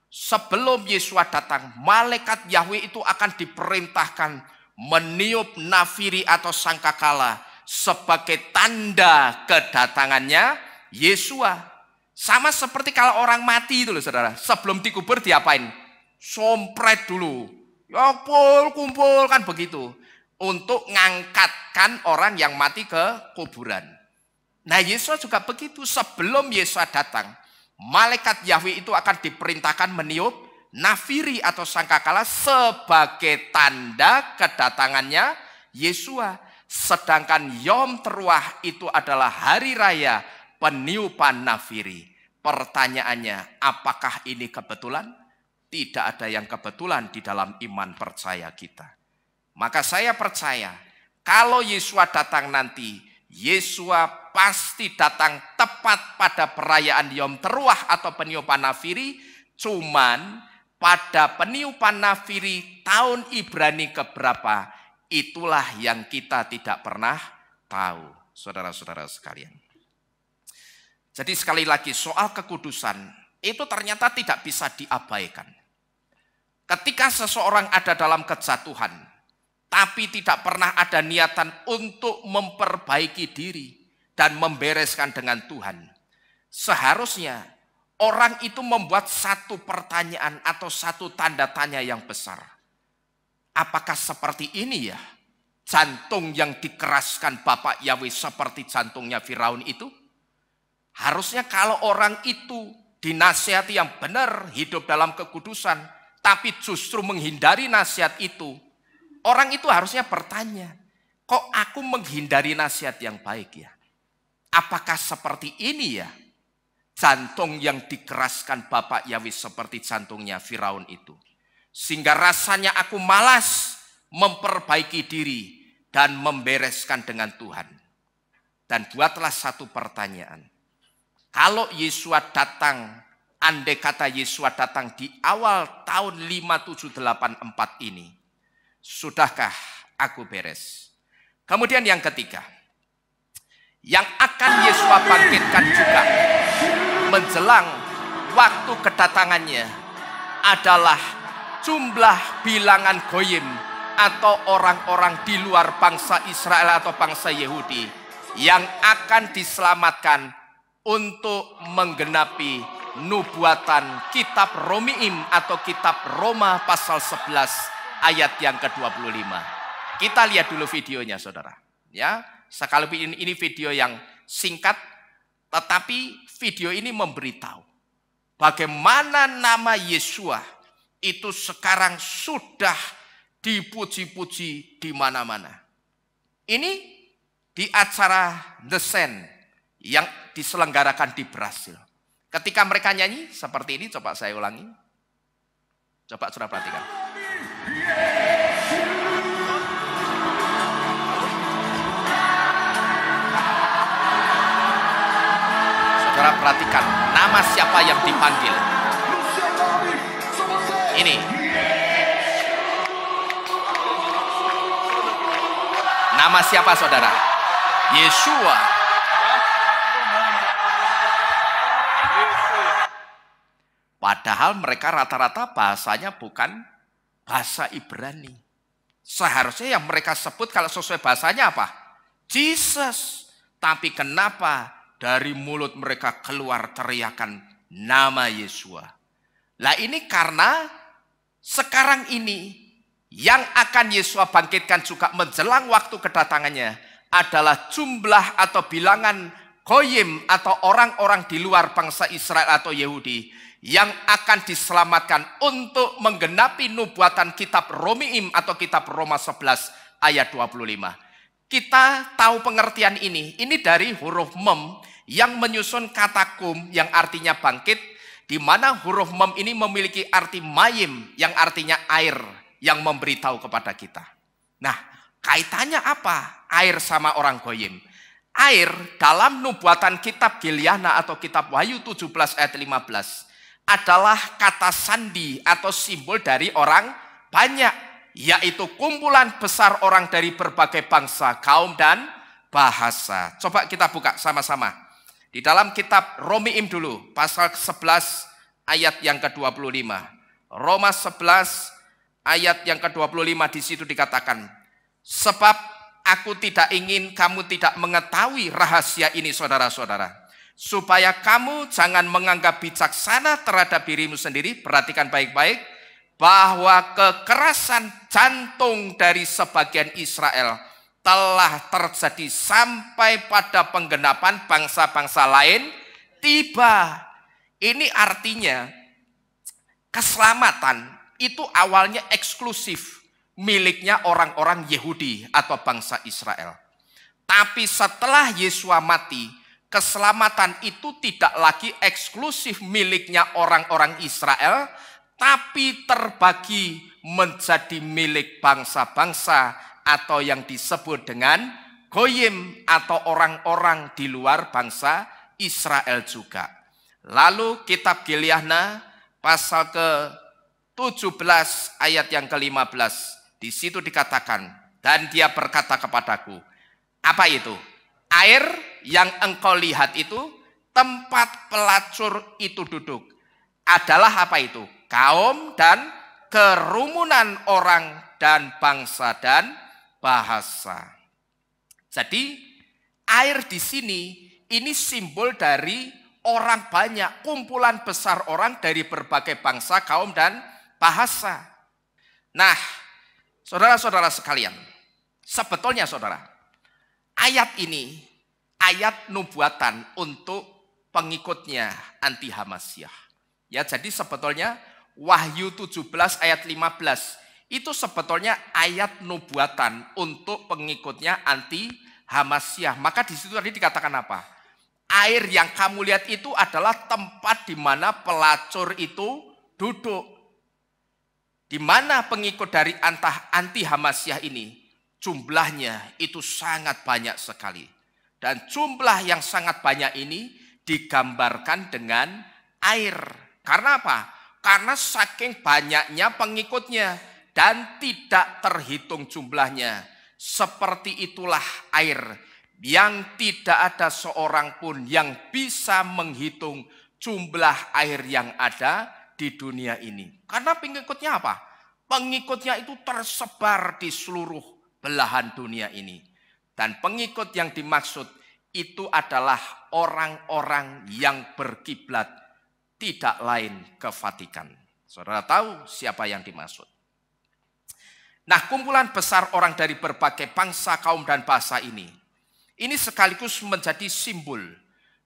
sebelum Yesua datang, malaikat Yahweh itu akan diperintahkan meniup nafiri atau sangkakala sebagai tanda kedatangannya Yesua. Sama seperti kalau orang mati itu loh saudara, sebelum dikubur diapain? Sompret dulu. Ya kumpul kan begitu. Untuk ngangkatkan orang yang mati ke kuburan. Nah Yesus juga begitu, sebelum Yesus datang, malaikat Yahweh itu akan diperintahkan meniup nafiri atau sangkakala sebagai tanda kedatangannya Yesua. Sedangkan Yom Teruah itu adalah hari raya peniupan nafiri. Pertanyaannya, apakah ini kebetulan? Tidak ada yang kebetulan di dalam iman percaya kita. Maka saya percaya, kalau Yesua datang nanti, Yesua pasti datang tepat pada perayaan Yom Teruah atau peniupan nafiri. Cuman pada peniupan nafiri tahun Ibrani keberapa, itulah yang kita tidak pernah tahu, saudara-saudara sekalian. Jadi sekali lagi soal kekudusan itu ternyata tidak bisa diabaikan. Ketika seseorang ada dalam kejatuhan, tapi tidak pernah ada niatan untuk memperbaiki diri dan membereskan dengan Tuhan, seharusnya orang itu membuat satu pertanyaan atau satu tanda tanya yang besar. Apakah seperti ini ya? Jantung yang dikeraskan Bapak Yahweh seperti jantungnya Firaun itu? Harusnya kalau orang itu dinasihati yang benar, hidup dalam kekudusan, tapi justru menghindari nasihat itu, orang itu harusnya bertanya, kok aku menghindari nasihat yang baik ya? Apakah seperti ini ya? Jantung yang dikeraskan Bapak Yahweh seperti jantungnya Firaun itu. Sehingga rasanya aku malas memperbaiki diri dan membereskan dengan Tuhan. Dan buatlah satu pertanyaan. Kalau Yesua datang, andai kata Yesua datang di awal tahun 5784 ini, sudahkah aku beres? Kemudian yang ketiga, yang akan Yesua bangkitkan juga menjelang waktu kedatangannya adalah jumlah bilangan goyim atau orang-orang di luar bangsa Israel atau bangsa Yahudi yang akan diselamatkan untuk menggenapi nubuatan kitab Romiim atau kitab Roma pasal 11 ayat yang ke-25. Kita lihat dulu videonya saudara. Ya, sekalipun ini video yang singkat, tetapi video ini memberitahu bagaimana nama Yesua itu sekarang sudah dipuji-puji di mana-mana. Ini di acara The Send yang diselenggarakan di Brasil. Ketika mereka nyanyi seperti ini, coba saya ulangi. Coba saudara perhatikan. Saudara perhatikan nama siapa yang dipanggil. Ini. Nama siapa saudara? Yesua. Padahal mereka rata-rata bahasanya bukan bahasa Ibrani. Seharusnya yang mereka sebut kalau sesuai bahasanya apa? Jesus. Tapi kenapa dari mulut mereka keluar teriakan nama Yesua? Lah ini karena sekarang ini yang akan Yesua bangkitkan juga menjelang waktu kedatangannya adalah jumlah atau bilangan goyim atau orang-orang di luar bangsa Israel atau Yahudi yang akan diselamatkan untuk menggenapi nubuatan kitab Romiim atau kitab Roma 11 ayat 25. Kita tahu pengertian ini dari huruf mem yang menyusun kata kum yang artinya bangkit, di mana huruf mem ini memiliki arti mayim yang artinya air yang memberitahu kepada kita. Nah, kaitannya apa? Air sama orang goyim. Air dalam nubuatan kitab Giliana atau kitab Wahyu 17 ayat 15 adalah kata sandi atau simbol dari orang banyak, yaitu kumpulan besar orang dari berbagai bangsa, kaum, dan bahasa. Coba kita buka sama-sama. Di dalam kitab Romiim dulu, pasal 11 ayat yang ke-25. Roma 11 ayat yang ke-25 di situ dikatakan, sebab aku tidak ingin kamu tidak mengetahui rahasia ini saudara-saudara, supaya kamu jangan menganggap bijaksana terhadap dirimu sendiri. Perhatikan baik-baik, bahwa kekerasan jantung dari sebagian Israel telah terjadi sampai pada penggenapan bangsa-bangsa lain tiba. Ini artinya keselamatan itu awalnya eksklusif miliknya orang-orang Yahudi atau bangsa Israel. Tapi setelah Yesua mati, keselamatan itu tidak lagi eksklusif miliknya orang-orang Israel, tapi terbagi menjadi milik bangsa-bangsa atau yang disebut dengan goyim atau orang-orang di luar bangsa Israel juga. Lalu kitab Giliana pasal ke-17 ayat yang ke-15, di situ dikatakan, dan dia berkata kepadaku, apa itu? Air yang engkau lihat itu, tempat pelacur itu duduk, adalah apa itu? Kaum dan kerumunan orang dan bangsa dan bahasa. Jadi air di sini ini simbol dari orang banyak, kumpulan besar orang dari berbagai bangsa, kaum, dan bahasa. Nah, saudara-saudara sekalian, sebetulnya saudara, ayat ini, ayat nubuatan untuk pengikutnya anti Hamasyah. Ya, jadi sebetulnya Wahyu 17 ayat 15 itu sebetulnya ayat nubuatan untuk pengikutnya anti Hamasyah. Maka di situ tadi dikatakan apa? Air yang kamu lihat itu adalah tempat di mana pelacur itu duduk. Di mana pengikut dari anti Hamasyah ini jumlahnya itu sangat banyak sekali. Dan jumlah yang sangat banyak ini digambarkan dengan air. Karena apa? Karena saking banyaknya pengikutnya dan tidak terhitung jumlahnya. Seperti itulah air yang tidak ada seorang pun yang bisa menghitung jumlah air yang ada di dunia ini. Karena pengikutnya apa? Pengikutnya itu tersebar di seluruh belahan dunia ini. Dan pengikut yang dimaksud itu adalah orang-orang yang berkiblat tidak lain ke Vatikan. Saudara tahu siapa yang dimaksud. Nah, kumpulan besar orang dari berbagai bangsa, kaum, dan bahasa ini sekaligus menjadi simbol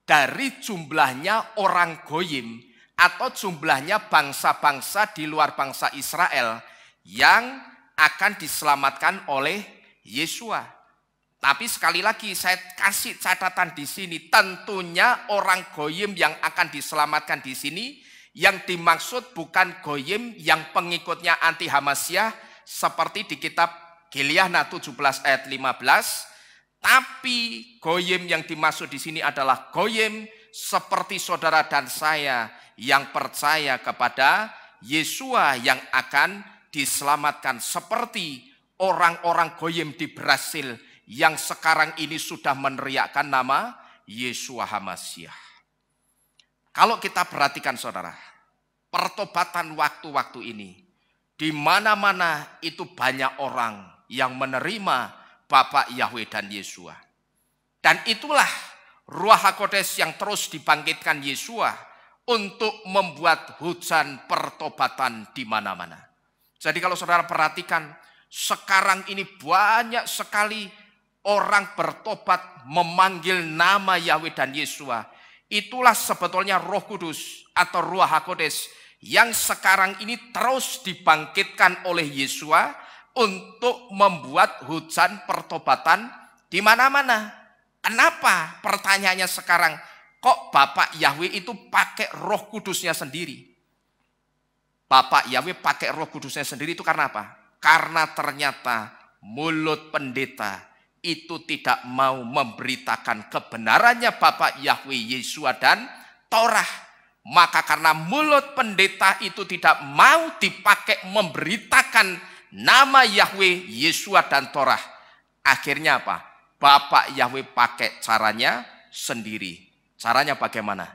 dari jumlahnya orang goyim atau jumlahnya bangsa-bangsa di luar bangsa Israel yang akan diselamatkan oleh Yesua. Tapi sekali lagi saya kasih catatan di sini, tentunya orang goyim yang akan diselamatkan di sini yang dimaksud bukan goyim yang pengikutnya anti Hamasyah seperti di kitab Gilead 17 ayat 15, tapi goyim yang dimaksud di sini adalah goyim seperti saudara dan saya yang percaya kepada Yesua yang akan diselamatkan, seperti orang-orang goyim di Brasil yang sekarang ini sudah meneriakkan nama Yesua Hamasyah. Kalau kita perhatikan saudara, pertobatan waktu-waktu ini, di mana-mana itu banyak orang yang menerima Bapa Yahweh dan Yesua. Dan itulah Ruach HaKodes yang terus dibangkitkan Yesua untuk membuat hujan pertobatan di mana-mana. Jadi kalau saudara perhatikan, sekarang ini banyak sekali orang bertobat memanggil nama Yahweh dan Yesua. Itulah sebetulnya Roh Kudus atau Ruach HaKodes yang sekarang ini terus dibangkitkan oleh Yesua untuk membuat hujan pertobatan di mana-mana. Kenapa? Pertanyaannya sekarang, kok Bapak Yahweh itu pakai Roh Kudusnya sendiri? Bapak Yahweh pakai Roh Kudusnya sendiri itu karena apa? Karena ternyata mulut pendeta itu tidak mau memberitakan kebenarannya Bapak Yahweh, Yesua, dan Torah. Maka karena mulut pendeta itu tidak mau dipakai memberitakan nama Yahweh, Yesua, dan Torah, akhirnya apa? Bapak Yahweh pakai caranya sendiri. Caranya bagaimana?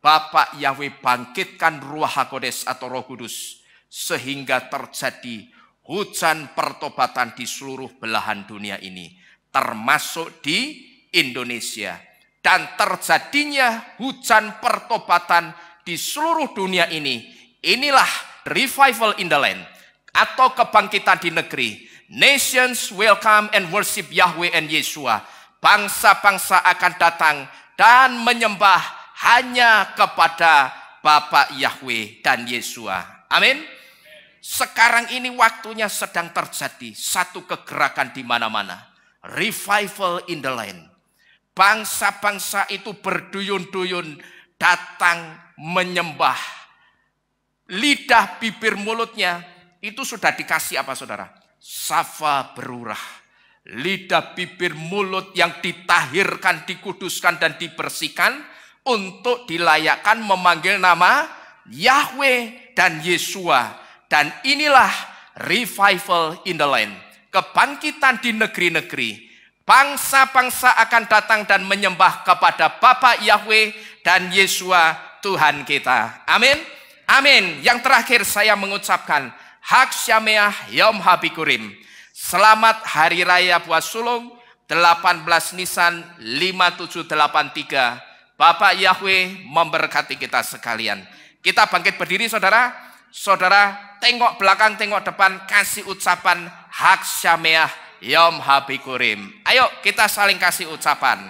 Bapak Yahweh bangkitkan Ruach HaKodes atau Roh Kudus sehingga terjadi hujan pertobatan di seluruh belahan dunia ini, termasuk di Indonesia. Dan terjadinya hujan pertobatan di seluruh dunia ini, inilah revival in the land atau kebangkitan di negeri. Nations will come and worship Yahweh and Yesua. Bangsa-bangsa akan datang dan menyembah hanya kepada Bapa Yahweh dan Yesua. Amin. Sekarang ini waktunya sedang terjadi satu kegerakan di mana-mana. Revival in the land. Bangsa-bangsa itu berduyun-duyun datang menyembah. Lidah, bibir, mulutnya itu sudah dikasih apa saudara? Safa berurah. Lidah, bibir, mulut yang ditahirkan, dikuduskan, dan dibersihkan untuk dilayakkan memanggil nama Yahweh dan Yesua. Dan inilah revival in the land. Kebangkitan di negeri-negeri. Bangsa-bangsa akan datang dan menyembah kepada Bapa Yahweh dan Yesua Tuhan kita. Amin. Amin. Yang terakhir saya mengucapkan Hag Shameah Yom HaBikurim. Selamat Hari Raya Buah Sulung 18 Nisan 5783. Bapak Yahweh memberkati kita sekalian. Kita bangkit berdiri saudara. Saudara tengok belakang, tengok depan, kasih ucapan Hag Shameah Yom HaBikurim. Ayo kita saling kasih ucapan.